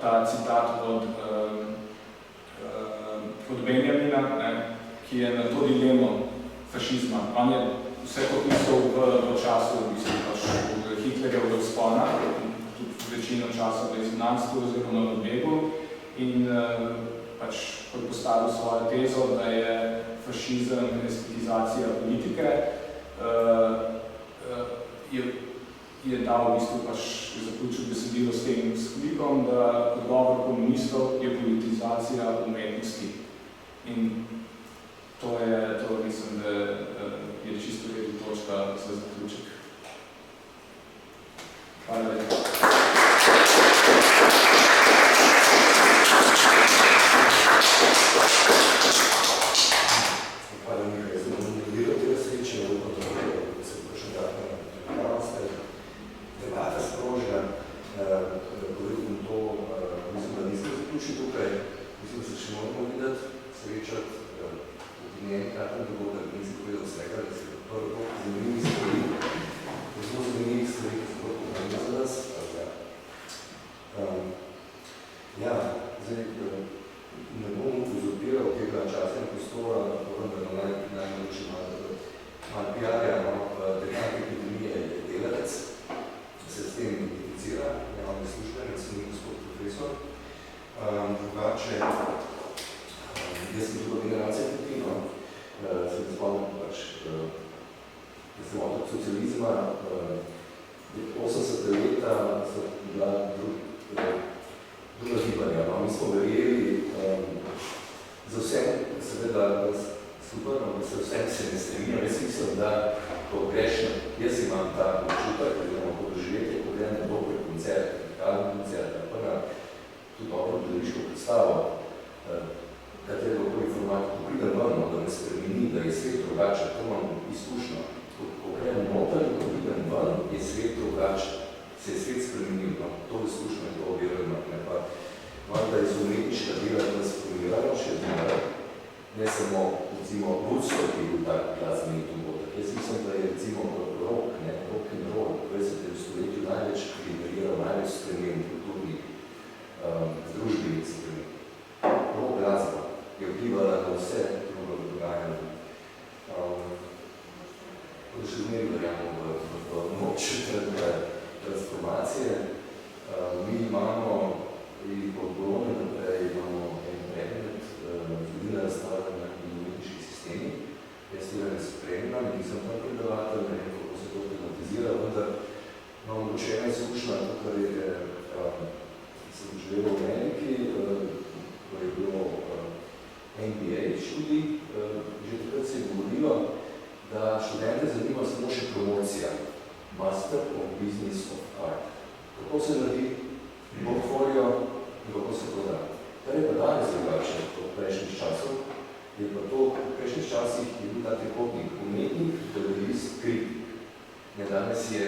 ta citat od Benjamina, ki je na to dilemo fašizma. On je vse popisal v času Hitlerjevega vzpona, tudi večino časa v izgnanstvu oziroma v begu, in pač postavil svojo tezo, da je fašizem estetizacija politike, je dal v bistvu pač zaključil besedilo s tem sklikom, da odgovor komunistov je politizacija umetnosti. In to mislim, da je čisto redu točka za zaključek. Hvala lepa. Hvala nekaj, jaz bom dobiral tega sreče, da se vprašam tako na pripravnosti. Debata sprožila, povedal bom to, mislim, da nisem zaključil tukaj, mislim, da se še moramo videti, srečati, v njeni kratem dogodek, nisem povedal vsega, da se prvo zanimljivih stvari, zelo zanimljivih stvari, ki so pomembne za nas. Ja, zdaj, ne bom uzopiral tega časa in prostora, da najmoče malo PR-ja, dekan epidemije je delavec, se s tem identificira, javni službenec, ni gospod profesor. Drugače, jaz sem druga generacija Petino, se ne spomnim pač, da sem otrok socializma, 80 leta so bila druga gibanja. Mi smo verjeli za vsem, seveda super, da se vsem se ne strinjam. Jaz mislim, da to grešno, jaz imam ta občutek, da imamo podoživetje, ko gledam na dobre koncerte, vokalen koncert, pa na tudi dobro gledališko predstavo, katerega okoli format, ko pridem ven, da me spremeni, da je svet drugačen, to imam izkušnjo. Ko gledam noter, ko pridem ven, je svet drugačen, se je svet spremenil, no, to izkušnjo je to objerujem, ne pa da je umetniška dela transformirano še zmeraj, ne samo, recimo, Woodstock, ki je bil tak glasbeni dogodek. Jaz mislim, da je, recimo, rock and roll v 20. stoletju največ generiral, največ sprememb kulturnih, družbenih sprememb. Rock glasba je vplivala na vse drugo dogajanje. Še zmeri verjamo v moč transformacije. Mi imamo in po Bologni naprej imamo en predmet, zgodina razstavljanja in umetniških sistemih. Jaz tega ne spremljam, nisem tam predavatelj, ne vem, kako se to tematizira, vendar imam odločena izkušnja, kar sem živel v Ameriki, ko je bilo MBA študij, že takrat se je govorilo, da študente zanima samo še promocija, Master of Business of Art. Kako se naredi portfolio in kako se proda. Kar je pa danes drugače od prejšnjih časov, je pa to, v prejšnjih časih je bil ta trikotnik umetnik, galerist, kritik. Danes je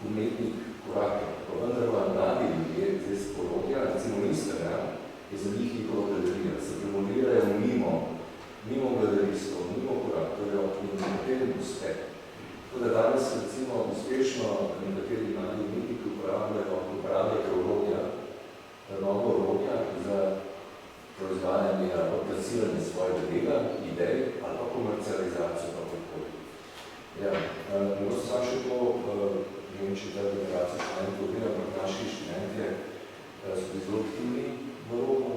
umetnik, kurator. Pa vendar pa mladi ljudje, zdaj z Porodja, recimo Instagram, je za njih njihova galerija. Se promovirajo mimo galeristov, mimo kuratorjev in nekaterim uspeh. Tako da danes recimo uspešno nekateri mladi umetniki uporabljajo orodja, novo orodja za proizvajanje ali plasiranje svojega dela, idej ali pa komercializacijo kakorkoli. Ja, mogoče sam še to, ne vem, če ta generacija študentov dela, ampak naši študentje so bili zelo aktivni v roku,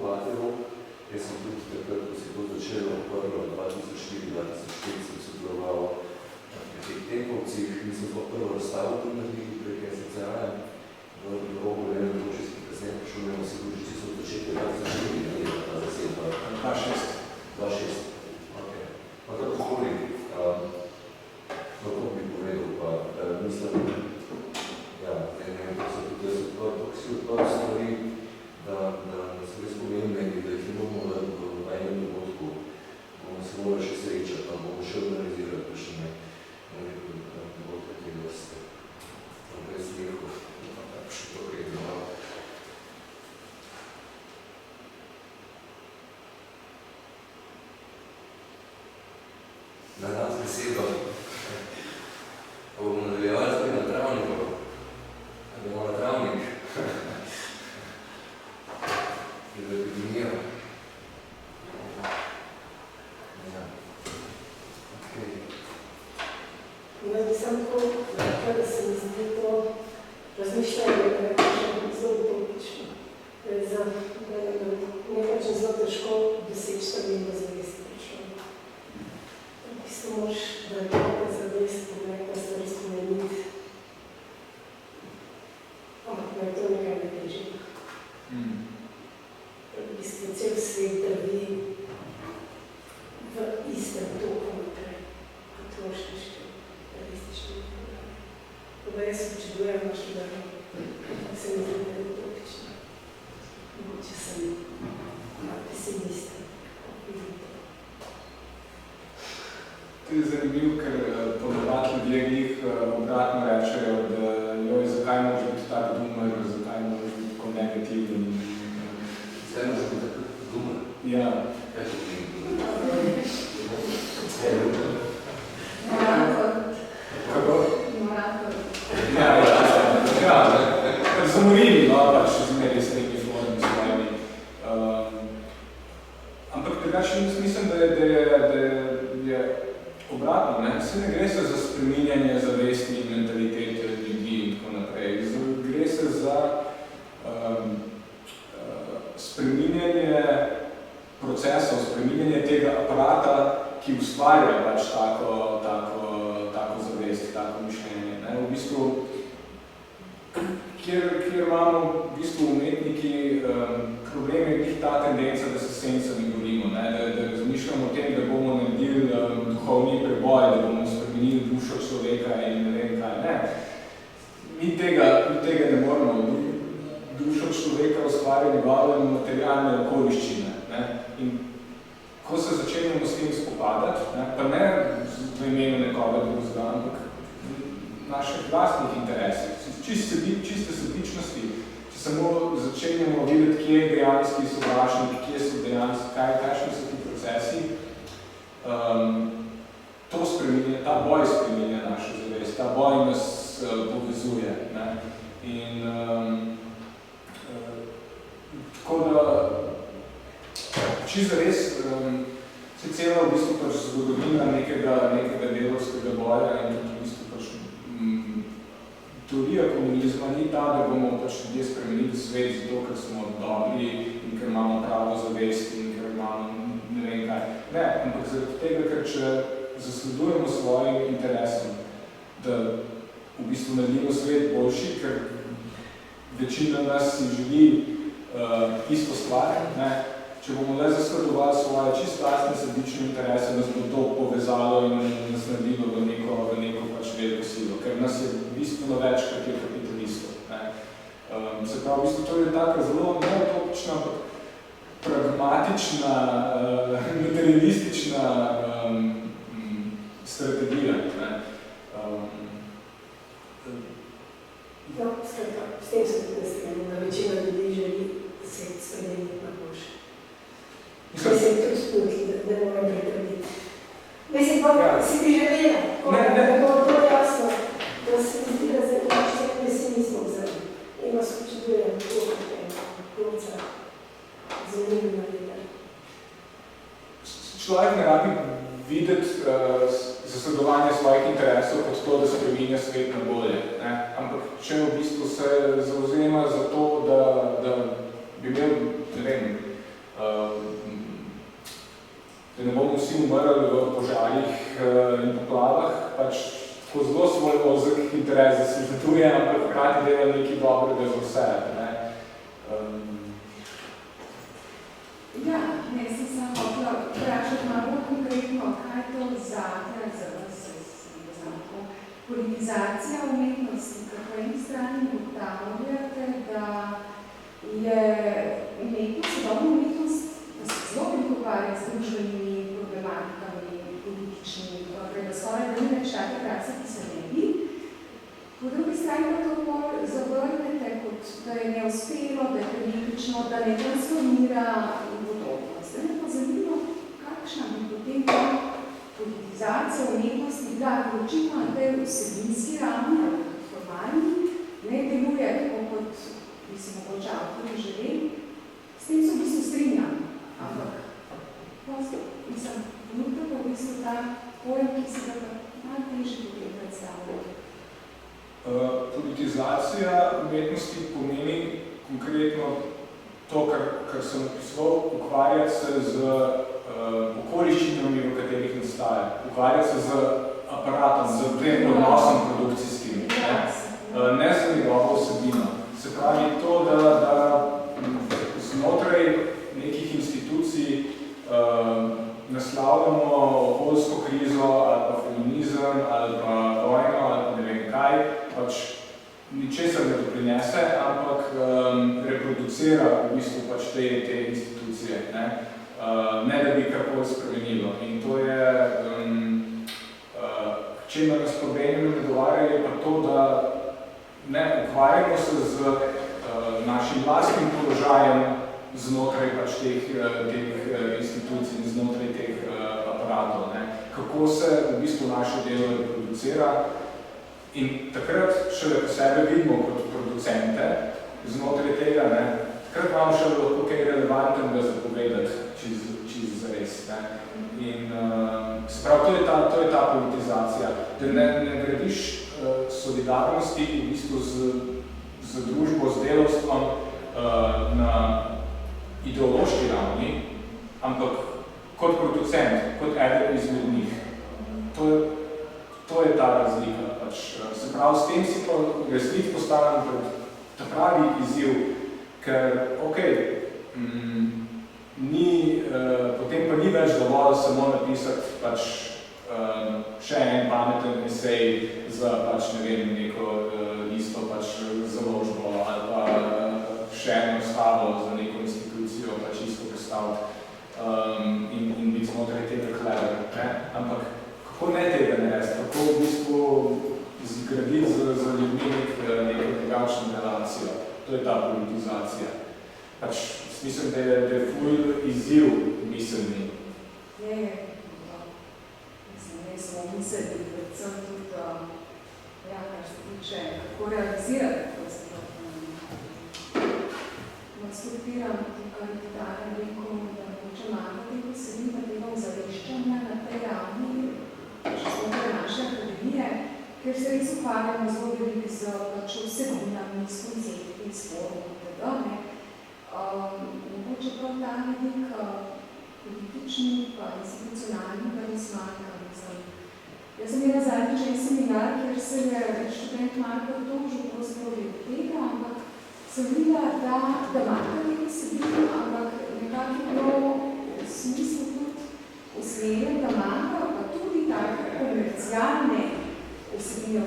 Jaz sem tudi takrat, ko se to začelo prvo 2004-2005, sem sodeloval na teh tempovcih, mi smo pa prvo razstavo tudi naredili prek SCA, v rogu Lene Dvočeski, kasneje pošuljamo se Dvočeski, so začetke 2004, ta zasedba. 2.6. Ok. Pa kakorkoli, to bi povedal, pa mislim, ja, ne vem, da so tudi vsi odprli stvari, da so res pomembne in da jih ne bomo v enem dogodku, bomo se morali še srečati, pa bomo še organizirati, pa še ne dogodke te vrste. Brez smehov, tako še to gledamo. Na nas besedo, pa bomo nadaljevali tudi na travniku, da bomo na travnik. mišljenje, da je zelo utopično. Da je nekaj zelo težko doseči stabilno zavest pri človeku. V bistvu moraš, da je nekaj zavest, da nekaj stvari spremeniti. Ampak da je to nekaj netežnega. V bistvu cel svet drvi v istem toku naprej, kot lošniški, realistični program. Toda jaz občudujem našo državo, ampak se mi zdi, da je utopično. Mogoče sem pesimista. To je zanimivo, ker ponovat ljudje njih obratno rečejo, da joj, zakaj može biti tako dumer, zakaj može biti tako negativen. Zakaj može biti tako dumer? Ja. Kaj to pomeni? Kako? Ja. Zamorili, no, pač zmeri s temi formami svojimi. Ampak drugače mislim, da je obratno, ne? Vse ne gre se za spreminjanje zavesti in mentalitete ljudi in tako naprej. Gre se za spreminjanje procesov, spreminjanje tega aparata, ki ustvarja pač tako zavest, tako mišljenje. Ne? V bistvu, kjer imamo v bistvu umetniki problem je njih ta tendenca, da se sencami borimo, ne? Da razmišljamo o tem, da bomo naredili duhovni preboj, da bomo spremenili dušo človeka in ne vem kaj. Ne? Mi tega ne moramo. Dušo človeka ustvarja njegove materialne okoliščine. Ne? In ko se začenjamo s tem spopadati, ne? Pa ne v imenu nekoga drugega, ampak naših vlastnih interesov, čiste sebičnosti, če samo začenjamo videti, kje je dejanski sovražnik, kje so dejanski, kakšni so ti procesi, to spreminja, ta boj spreminja našo zavest, ta boj nas povezuje. Ne? In tako da, čisto res, se cela v bistvu pač zgodovina nekega delovskega boja in tudi v bistvu pač teorija komunizma ni ta, da bomo pač ljudje spremenili svet zato, ker smo dobri in ker imamo pravo zavest in ker imamo ne vem kaj. Ne, ampak zaradi tega, ker če zasledujemo svojim interesom, da v bistvu naredimo svet boljši, ker večina nas si želi isto stvar, ne? Če bomo le zasledovali svoje čisto lastne sebične interese, nas bo to povezalo in nas naredilo v neko pač veliko silo, ker nas je bistveno več, kot je kapitalistov. Se pravi, v bistvu to je taka zelo neutopična, pragmatična, materialistična strategija. No, skratka, s tem se tudi strenimo, da večina ljudi želi svet spremeniti na boljše. Mislim, tudi spunki, da ne moram pretrditi. Mislim, pa si bi želela, da bo to jasno, da se mi zdi, da se vse pesimizmom zredi. In vas počudujem, kako je plonca zanimljiva leta. Človek ne rabi videti zasledovanje svojih interesov kot to, da spreminja svet na bolje. Ne? Ampak če v bistvu se zauzema za to, da bi imel, ne vem, da ne bomo vsi umrli v požarih in poplavah, pač tako zelo svoj ozek interes zasleduje, ampak hkrati dela nekaj dobrega za vse. Ne? Ja, ne, sem samo hotela vprašati malo konkretno, kaj to zate za vas, politizacija umetnosti, ker po eni strani ugotavljate, da je umetnost, sodobna umetnost, da se zelo veliko ukvarja z družbenimi problematikami, političnimi, da skoraj da ni več take prakse, ki se ne bi. Po drugi strani pa to zavrnete, kot da je neuspelo, da je politično, da ne transformira in podobno. Zdaj me pa zanima, kakšna bi potem ta politizacija umetnosti bila, ker očitno na tej vsebinski ravni, formalni, ne deluje tako, kot bi si mogoče avtorji želeli. S tem so v bistvu strinjam, ampak mislim, ponudite pa v bistvu ta pojem, ki se ga malo težje potem predstavljati. Politizacija umetnosti pomeni konkretno to, kar sem opisoval, ukvarjati se z okoliščinami, v katerih nastaja, ukvarjati se z aparatom, z tem odnosom produkcijskim, ne z njegovo vsebino. Se pravi to, da znotraj nekih institucij naslavljamo okoljsko krizo ali pa feminizem ali pa vojno ali pa ne vem kaj, pač ničesar ne doprinese, ampak reproducira v bistvu pač te institucije, ne da bi karkoli spremenilo. In to je, čemer nas problemi nagovarjajo, pa to, da ne ukvarjamo se z našim vlastnim položajem znotraj pač teh institucij in znotraj teh aparatov. Kako se v bistvu naše delo reproducira in takrat šele po sebe vidimo kot producente znotraj tega, takrat imamo še lahko kaj relevantnega zapovedati čiz zares. In se pravi, to je ta politizacija, da ne gradiš solidarnosti v bistvu z družbo, z delovstvom na ideološki ravni, ampak kot producent, kot eden izmed njih. To je ta razlika. Se pravi, s tem si pa resnic postavljam pred ta pravi izziv, ker, potem pa ni več dovolj samo napisati še en pameten esej za neko isto založbo ali pa še eno stavo za neko institucijo isto postaviti in biti znotraj tega clever. Ampak kako ne tega narediti, kako v bistvu zgraditi za ljudmi neko drugačno relacijo. To je ta politizacija. Mislim, da je ful izziv miselni. Je. Mislim, ne samo misliti, predvsem tudi, kar se tiče, kako realizirati to stvar. Podpiram tukaj dane veliko, da mogoče manj tega vsebina, tega ozaveščanja na tej ravni, znotraj naše akademije, ker se res ukvarjamo zelo veliko z vsebinami, s koncepti, s formom, mogoče prav ta vidik politični pa institucionalni pa res manjka. Jaz sem imela zadnjič en seminar, kjer se je študent Marko Tožil prostoril tega, ampak sem videla, da manjka tega vsebina, ampak nekako je bilo v smislu tudi usmerjen, da manjka pa tudi take komercialne vsebine,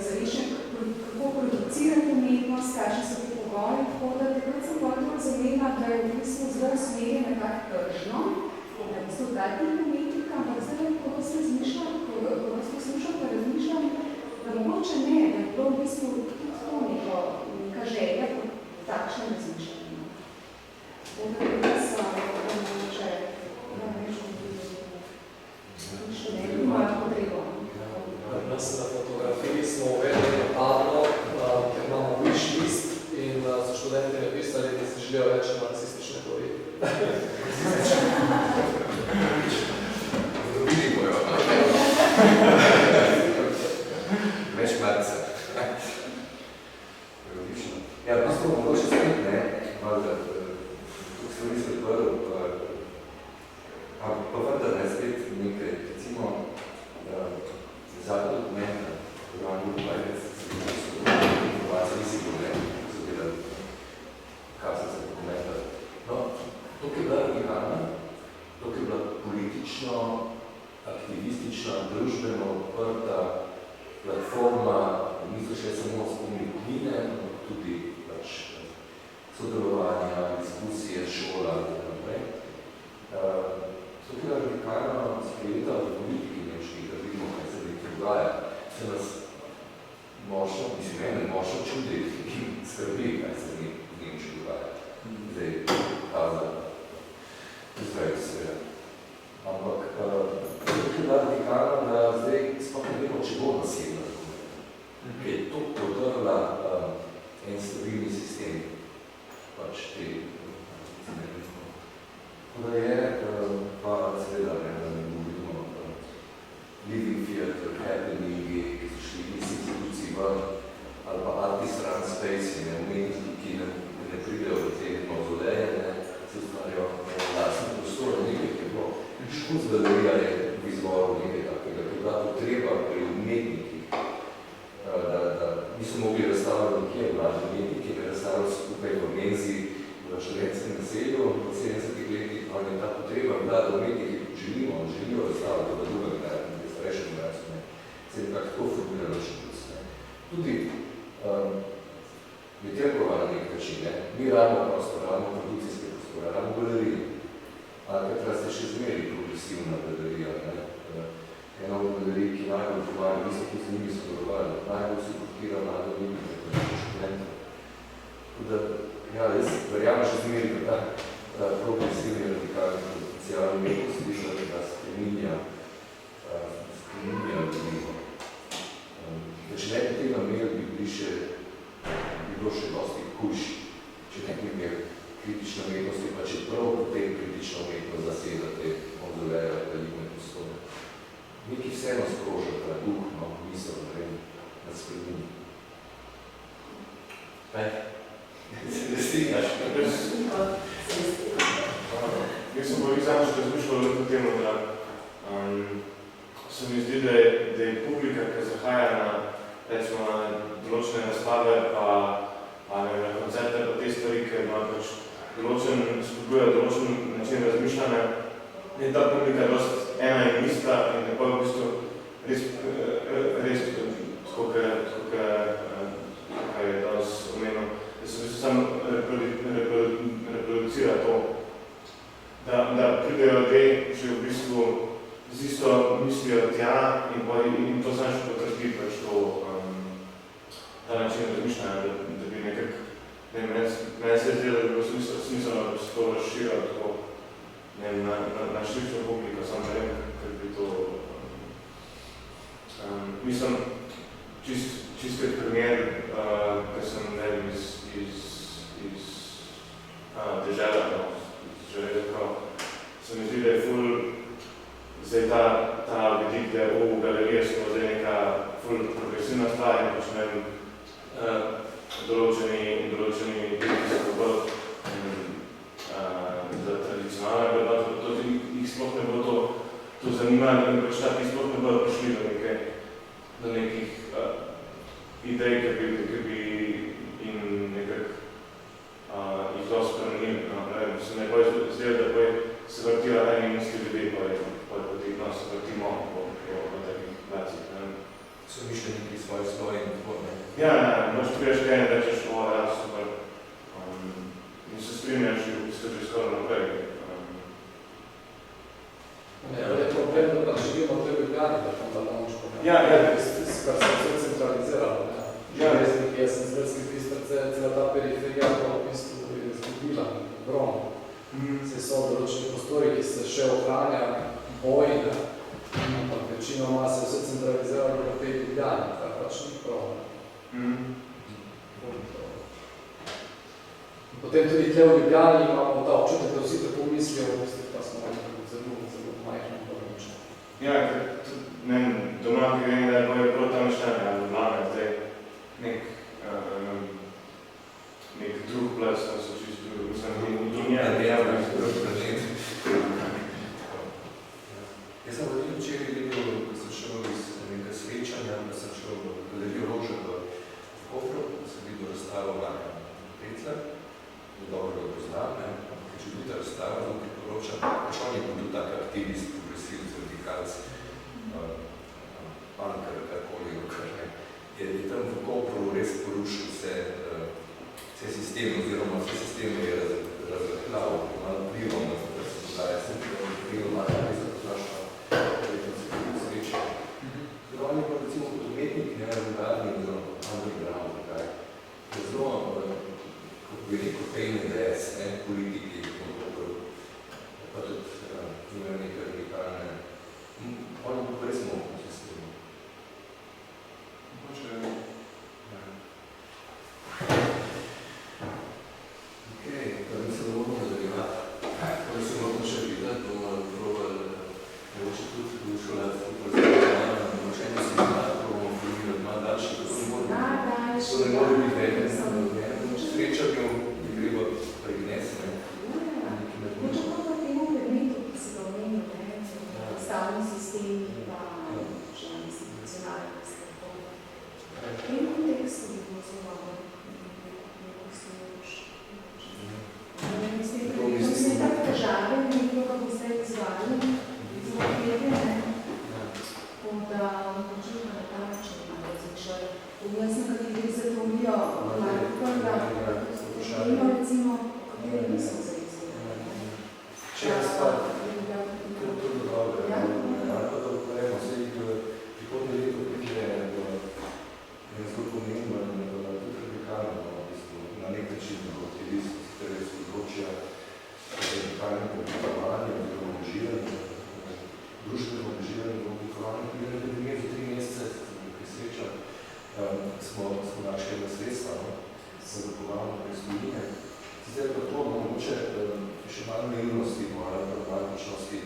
kako producirati umetnost, kakšne so te pogoji, tako da takrat sem bolj razumela, da je v bistvu zelo usmerjen nekako tržno, da v bistvu dati umetnika, ampak zdaj, ko vas razmišljam, da mogoče ne, da je bilo v bistvu tudi to neka želja po takšnem razmišljanju. Tako da so mogoče študenti imajo potrebo. Nas na fotografiji smo uvedli tablo, ker imamo wish list in so študenti napisali, da se želijo več marksistične teorije. Dobili bojo. Več Marxa. Ja, v bistvu mogoče spet valjda, tukaj se nisem odprl, pa vendar spet nekaj, recimo, zadnja dokumenta, programa Google, informacije nisi problem, ko so delali kazen za dokumenta. No, tukaj je bila radikalna, tukaj je bila politično, aktivistična, družbeno odprta platforma, niso še samo spomnili knjine, ampak tudi sodelovanja, diskusije, šola in tako naprej. Tukaj je radikalno sprejeta v politiki nemških, da vidimo, kaj se nekaj dogaja. Se nas močno, mene močno čudi in skrbi, kaj se v Nemčiji dogaja. Zdaj, kaza, izvejo seveda. Ampak tukaj je bila radikalna, da zdaj sploh ne vemo, če bo naslednja dokumenta. Ker je to podrla en stabilni sistem. želijo razstavljati v drugem kraju, v starejšem kraju, se je nekako tako formirajo čudoc. Tudi Metelkova na nek način, mi rabimo prostor, rabimo produkcijske prostore, rabimo galerije. Takrat ste še zmeri progresivna galerija. Ena od galerij, ki najbolj pomaga, mislim, ki z njimi sodelovali, najbolj suportira mlado njimi, tako študentov. Tako da, ja, jaz verjamem še zmeri, da ta progresivni radikalni potencijalni umetnosti, da spreminja ljudi. Da če ne bi tega imeli, bi bilo še dosti hujši. Če nekaj imel kritična umetnost, pa če prav potem kritična umetnost zasedate, odzovejo velikme prostore. Nekaj vseeno sproža ta duh, misel, da spremeni. Se ne strinjaš? Jaz sem bolj samo še razmišljal o tem, da se mi zdi, da je publika, ki zahaja na določene razstave, pa na koncerte, pa te stvari, ki ima spodbuja določen način razmišljanja, je ta publika dost ena in ista in tako v bistvu res tako, kaj je danes omenil, da se v bistvu samo reproducira to, da pridejo ljudje že v bistvu z isto mislijo tja in to sam še potrdi pač to ta način razmišljanja, da bi nekako, meni se je zdelo, da bi bilo smiselno, da bi se to razširilo tako na širšo publiko, samo ne vem, kako bi to mislim, čist kot primer, ker sem iz dežela, iz železakov, se mi zdi, da je ful zdaj ta vidik, da v galerije smo zdaj neka ful progresivna stvar in pač ne vem, določeni biti so bolj za tradicionalne gledati, to jih sploh ne bo to zanimali in pač taki sploh ne bodo prišli do nekih idej, ki bi jim nekako jih to spremenili. Se ne bojo zdaj, da bojo se vrtila eni misli ljudi, pa tudi nas vrtimo po takih glacih. So mišljeniki svoje sloje in tako, ne? Ja, moč priješ kaj in rečeš, ja, super. In se strinjaš v bistvu že skoraj naprej. Je problem, da živimo v tej Ljubljani, da tam moč pomeni. Ja. Kar se vse centraliziralo. Železnik, Jesenski Bistrice, cela ta periferija pa v bistvu je izgubila ogromno. Se so določeni prostori, ki se še ohranja bojne, ampak večinoma se vse centraliziralo v tej Ljubljani, kar pač ni prav. Potem tudi tle v Ljubljani imamo ta občutek, da vsi tako mislijo, pa smo zelo majhno področje. Ja, ne vem, doma, ki vem, da je bojo prav tam mišljenje, ali vlame, zdaj nek drug ples, da so čisto drugo, mislim, dunja. Jaz sem vodil včeraj videl, ko sem šel iz nekaj srečanja, da sem šel v galerijo Rože v Kopru, da sem videl razstavo Marka Pecler, dobro ga poznam, čudita razstava, ki poroča, pač on je bil tak aktivist, progresivc, radikalc, punker, karkoli, je tam v Kopru res porušil vse sisteme, oziroma vse sisteme je razrahljal, malo vplivom, da se dogaja, sem vplivom, malo res razrašla, sreča. Zdaj, on je pa recimo kot umetnik, ne radikalni, oziroma underground, kaj. Zelo, kot bi rekel, PNDS, politiki, pa tudi imajo nekaj radikalne. On je pa res mogo sistemu. Okej, pa mi se dovolimo nadaljevati. Ko se moramo še videti, bomo probali mogoče tudi v šolarski prezentavanju, mogočenju seminarju, bomo formirati malo daljši, to ne more biti vedno. Sreča bi treba pregnesti. Moče pa temu predmetu, ki se ga omenil, stavni sistem, pa skrajnem oblikovanju oziroma angažiranju, družbenem angažiranju v oblikovanju. Pri epidemiji za 3 mesece, ki sreča, smo našli ena sredstva, smo zapovalno preizgodine. Sicer pa to mogoče še malo naivnosti, malo pragmatičnosti.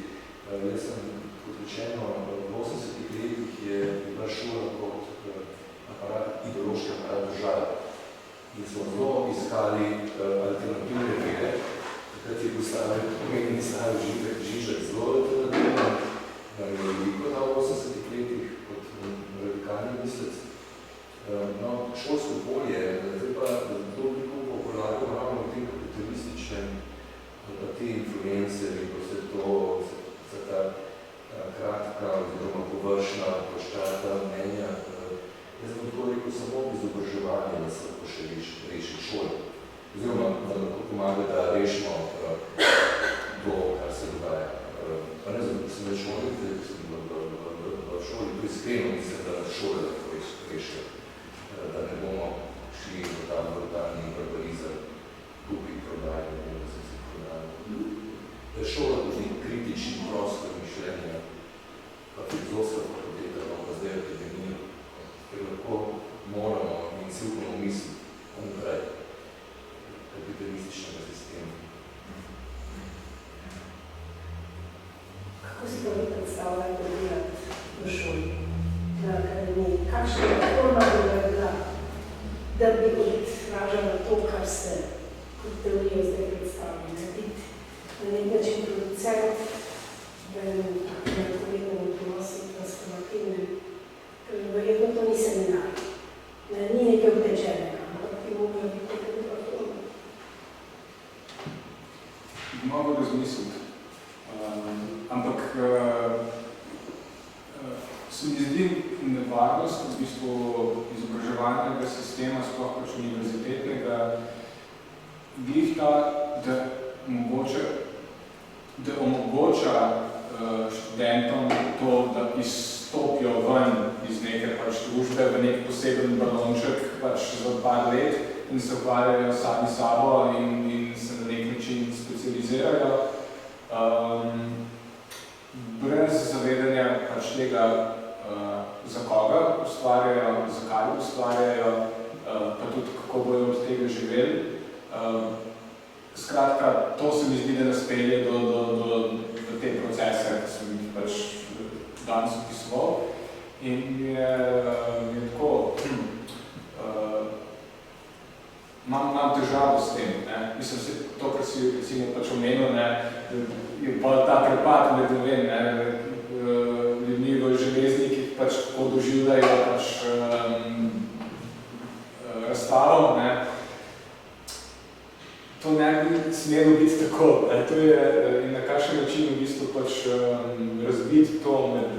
Jaz sem, kot rečeno, v 80-ih letih je bila šola kot ideološki aparat države. In smo zelo iskali alternativne vere, takrat je pomenjen stavil Žižek zelo alternativno, nam je veliko dal v 80-ih letih kot radikalni mislec. No, šolsko polje, zdaj pa to veliko popularno ravno v tem kapitalističnem, pa te influencerji, ko se to za ta kratka oziroma površna ploščata mnenja. Jaz bom to rekel samo izobraževanje, da se lahko še reši šole. Oziroma, da lahko pomaga, da rešimo to, kar se dogaja. Pa ne zato, da sem več šoli, da sem v šoli, to iskreno mislim, da šole lahko rešijo. Da ne bomo šli v ta brutalni barbarizem, kupi prodaje, ne bomo se vsi prodaje. Da je šola kot nek kritični prostor mišljenja, pa filozofska fakulteta, pa zdaj epidemija, ker lahko moramo in si upamo misliti onkraj kapitalističnega sistema. Kako si to vi predstavljate delati v šoli, na akademiji? Kakšna forma bi bila, da bi odražala to, kar ste kot teorijo zdaj predstavili? Da biti na nek način producent, da je nekovedno odnosi transformativne. Ker verjetno to ni seminar, ni nekaj utečenega, ampak bi mogla biti nekaj druga forma. Mogo razmisliti. Ampak se mi zdi nevarnost v bistvu izobraževalnega sistema, sploh pač univerzitetnega, glih ta, da omogoča študentom to, da izstopijo ven iz neke pač družbe v nek poseben balonček pač za 2 let in se ukvarjajo sami sabo in se na nek način specializirajo. Brez zavedanja pač tega, za koga ustvarjajo, zakaj ustvarjajo, pa tudi kako bojo od tega živeli. Skratka, to se mi zdi, da nas pelje do te procese, ki sem jih pač danes opisoval. In je tako, imam težavo s tem. Mislim, to, kar si recimo pač omenil, je pa ta prepad med ljudmi v železnikih pač tako doživljajo pač razstavo. To ne bi smelo biti tako. To je in na kakšen način v bistvu pač razbiti to med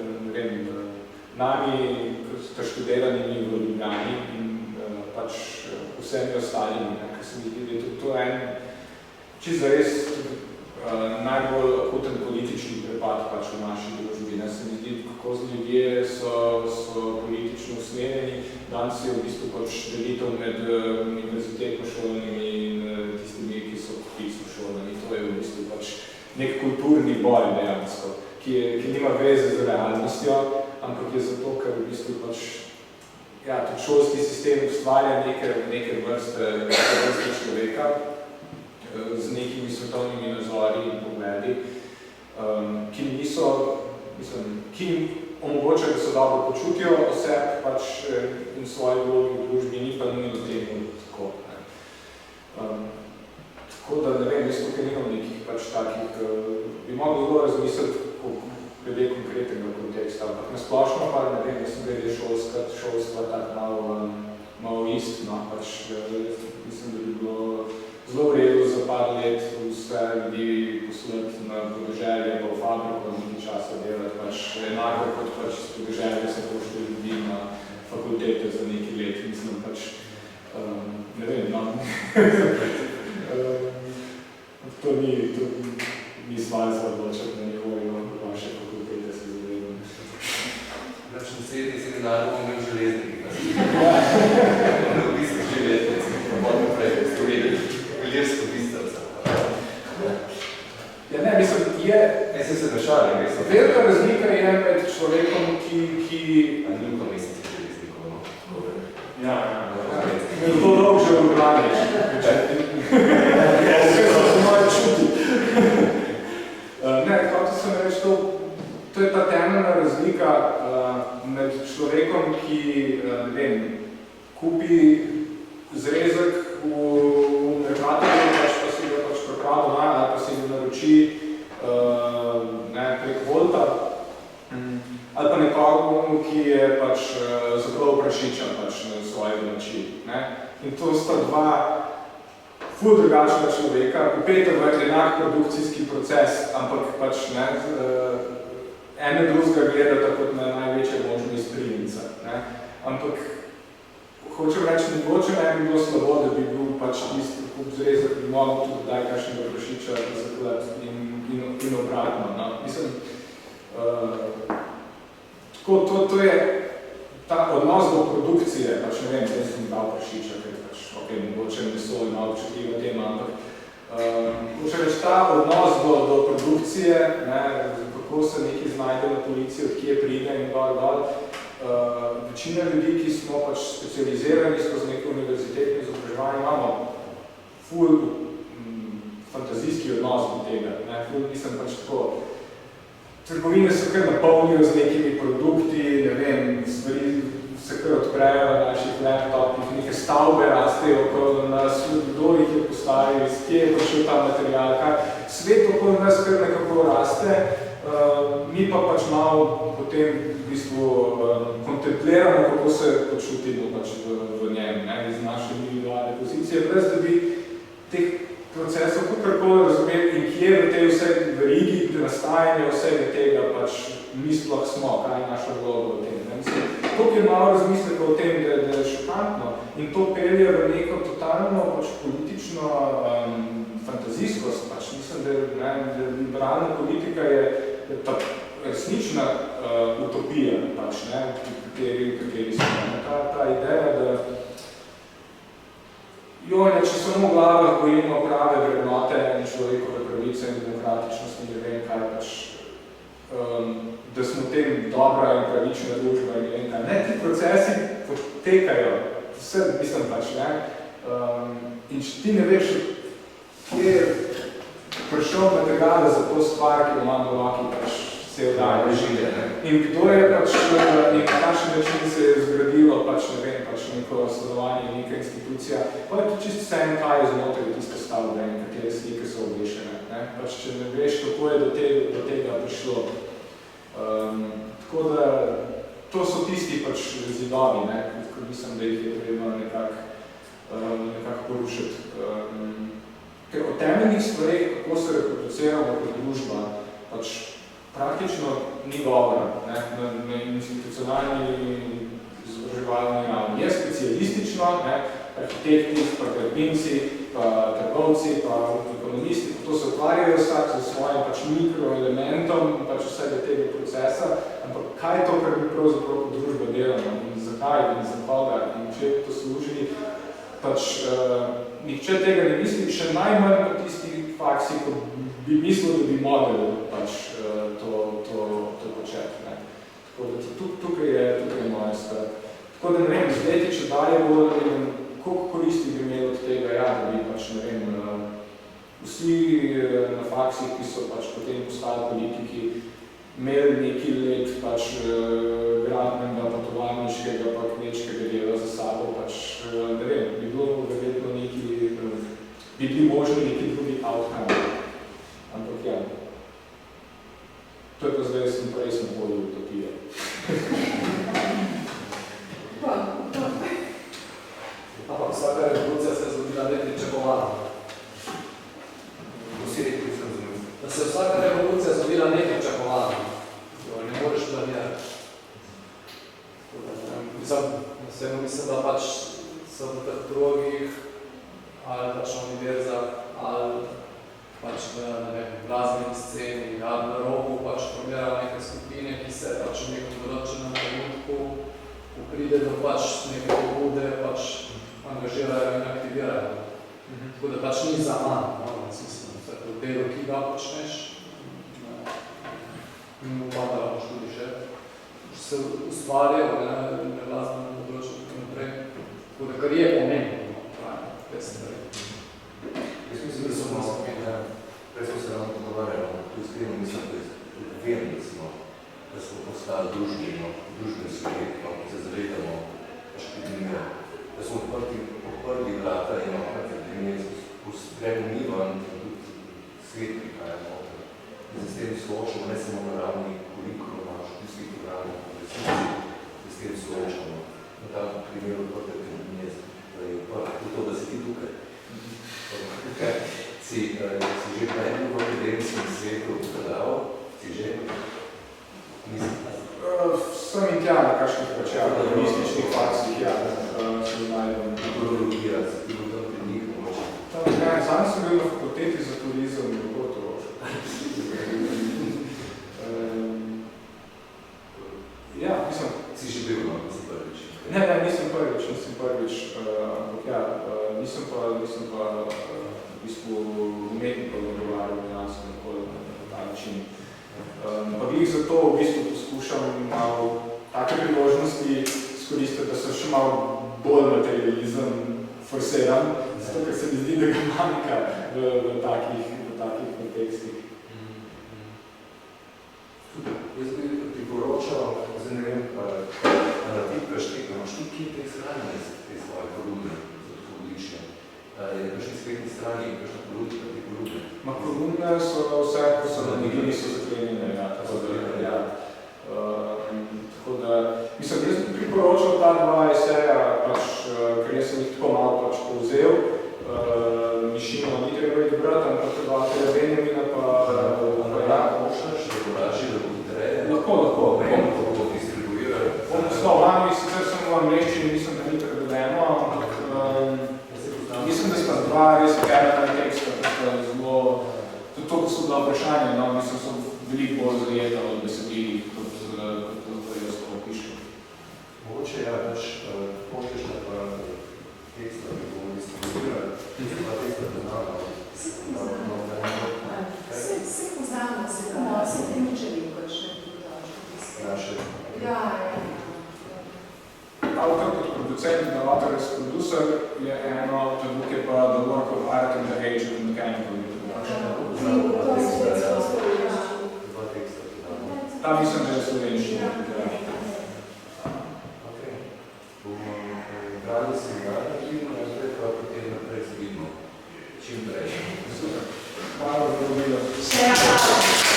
nami, študiranimi v Ljubljani in pač vsemi ostalimi, ker se mi zdi, da je to en čisto zares najbolj akuten politični prepad pač v naši družbi. Se mi zdi, kako ljudje so politično usmerjeni, danes je v bistvu pač delitev med univerzitetno šolnimi in tistimi, ki so poklicno šolnimi. To je v bistvu pač nek kulturni boj dejansko, ki nima veze z realnostjo, ampak je zato, ker v bistvu pač tudi šolski sistem ustvarja neke vrste človeka z nekimi svetovnimi nazori in pogledi, ki niso, ki jim omogoča, da se dobro počutijo o sebi pač in svoji vlogi v družbi, ni pa nujno temu tako. Tako da ne vem, jaz tukaj nimam nekih pač takih, bi mogel zelo razmisliti glede konkretnega konteksta, ampak na splošno pa ne vem, jaz sem glede šolstva tako malo istno, pač mislim, da bi bilo zelo v redu za par let vse ljudi poslati na podeželje pa v fabriko nekaj časa delati, pač enako kot pač iz podeželja se pošlje ljudi na fakultete za neki let, mislim pač, ne vem, to ni stvar za odločati na njegovi vaše fakultete, se zavedam. Znači, naslednji seminar bomo imeli železniki, ne v bistvu železnici, pa bomo prej storili Ilirsko Bistrico. Ja, Začarni, res. Velika razlika je med človekom, ki... A ni v mestnih železnikov, no? Ja. Je to dolg že v Gradiš. To moje čuti. Ne, kako sem reči, to je ta temeljna razlika med človekom, ki, ne vem, kupi zrezek v Mercatorju, pa si ga pripravi doma, ali pa si ga naroči prek Volta, ali pa nekomu, ki je zapravo prašičan na svoje domači. In to sta dva ful drugačna človeka, upeta v enak produkcijski proces, ampak ene drugega gledata kot na največje možno izprijenca. Ampak hočem reči, mogoče ne bi bilo slabo, da bi bil tisti kup zrezek, bi mogel tudi daj kakšnega prašiča zakleti in obratno. Mislim, to je ta odnos do produkcije, ne vem, zdaj sem dal prašiča, ker mogoče meso je malo občutljiva tema, ampak hoče reči, ta odnos do produkcije, kako se nekaj znajde na policiji, od kje pride in dol. Večina ljudi, ki smo specializirani skozi neko univerzitetno izobraževanje, imamo ful fantazijski odnos do tega. Ful nisem tako. Trgovine se kar napolnijo z nekimi produkti, ne vem, stvari se kar odprejo na naših laptopih, neke stavbe rastejo okoli nas, kdo jih je postavil, iz kje je prišel ta material, svet okoli nas kar nekako raste, mi pa malo potem v bistvu kontempliramo, kako se počutimo v njem, iz naše individualne pozicije, brez da bi teh procesov kakorkoli razumeli in kje v tej vsej verigi nastajanja vsega tega mi sploh smo, kaj je naša vloga v tem. Toliko je malo razmisleka o tem, da je šokantno in to pelje v neko totalno politično fantazijskost. Mislim, da liberalna politika je ta resnična utopija, v kateri smo. Ta ideja, da če samo v glavah bojimo prave vrednote in človekove pravice in demokratičnosti, ne vem kaj da smo v tem dobra in pravična družba in ne vem kaj. Ne, ti procesi potekajo, vse mislim in če ti ne veš, kje je prišel material za to stvar, ki imam v roki cel dan življe. In kdo je in na kakšen način se je zgradilo ne vem, neko stanovanje, neka institucija, pa je to čisto vse en kaj je znotraj tiste stavbe in katere slike so obvešene. Če ne veš, kako je do tega prišlo. Tako da, to so tisti zidovi, ko mislim, da jih je treba nekako porušiti. Ker o temeljnih stvareh, kako se reproduciramo kot družba, praktično ni govora. Na institucionalni izobraževalni ravni je specialistično, arhitekti, pa gradbinci, pa trgovci, pa ekonomisti, to se ukvarjajo vsak s svojim mikroelementom vsega tega procesa, ampak kaj je to, kar bi pravzaprav kot družba delamo in zakaj in za koga in če to služi, nihče tega ne misli, še najmanj pa tisti faksi, ko bi mislil, da bi mogel to početi. Tako da tukaj je moja stvar. Tako da ne vem, zdaj če dalje bolj, da vem, koliko koristi bi imeli od tega, da bi ne vem, vsi na faksih, ki so potem postali politiki, imeli neki let gradnega, tovarniškega, kmečkega dela za sabo, ne vem, bi bilo verjetno neki, bi bili možni neki drugi outcome. Ampak ja, to je pa zdaj, sem prej sem bolj utopija. Ampak vsaka revolucija se je zgodila nepričakovana. Da se vsaka revolucija zgodila nepričakovana. Ne moreš planirati. Mislim, da so v teh drugih ali na univerzah ali v glasbeni sceni ali na robu formirajo neke skupine, ki se v nekem določenem trenutku pride do neke pobude, angažirajo in aktivirajo. Tako da ni za manj, v smislu, v delu, ki ga počneš. in upam, da lahko tudi še se ustvarjajo na lastnem področju in tako naprej. Tako da, kar je pomembno, te stvari. Jaz mislim, da smo prej smo se ravno pogovarjali, tu iskreno mislim, da vem, da smo postali družbeni subjekt, ki se zavedamo epidemije, da smo odprli vrata in epidemije gremo mi ven, tudi svet prihaja noter. Da se s tem soočamo, ne samo na ravni kurikuluma, študijskih programov, da s tem soočamo. Na ta primer odprte epidemije, da je to, da si ti tukaj. Si že najbolj v akademskem svetu predaval? Si že? Sem in tja na kakšnih mističnih faksih, se znajdem. Metodologija, si ti bil tam pri njih mogoče? Zadnji sem bil na fakulteti za turizem in Portorož. Ja, mislim... Si že bil, no, si prvič? Ne, nisem prvič, ampak nisem pa v bistvu umetnikov nagovarjal dejansko na ta način. Pa glih zato v bistvu poskušam malo take priložnosti izkoristiti, da sem še malo bolj materializem forseram, zato ker se mi zdi, da ga manjka v takih kontekstih. Jaz bi priporočal, zdaj ne vem, na tipkaš imaš tudi kje teh strani te svoje kolumne, zato odlične. Je kakšni spletni strani, kakšna kolumna te kolumne? Kolumne so vse, ko so na digini, so zaklenjene, tako da, mislim, jaz bi priporočal ta dva eseja, ker jaz sem jih tako malo povzel, Mišino ni treba izbrati, ampak Valterja Benjamina pa... Pošljaš, da bo lažje, da bo hitreje? Lahko. Kako bo distribuirati? Ponoslovami, sicer sem v angleščini, mislim, da ni prevedeno, ampak mislim, da sta dva res kajna teksta, ki sta zelo... Tudi to, ko so bila vprašanja, no, mislim, so veliko bolj zajetali od besedili, kot jaz to opišem. Mogoče daš, pošlješ na pa teksta, ki bomo distribuirali, dva teksta poznamo. Vse poznamo, se tem učeli, kot še Naše. Ja. Avtor kot producent in autor as producer je eno, tudi je pa The Work of Art and the Age of Mechanical Reproduction. Dva teksta, ki damo. Ta mislim, da je slovenščina. Ok. Bomo brali seminarno vidno, zdaj pa potem naprej se vidimo čim prej. Super. Hvala, da bo bilo. Še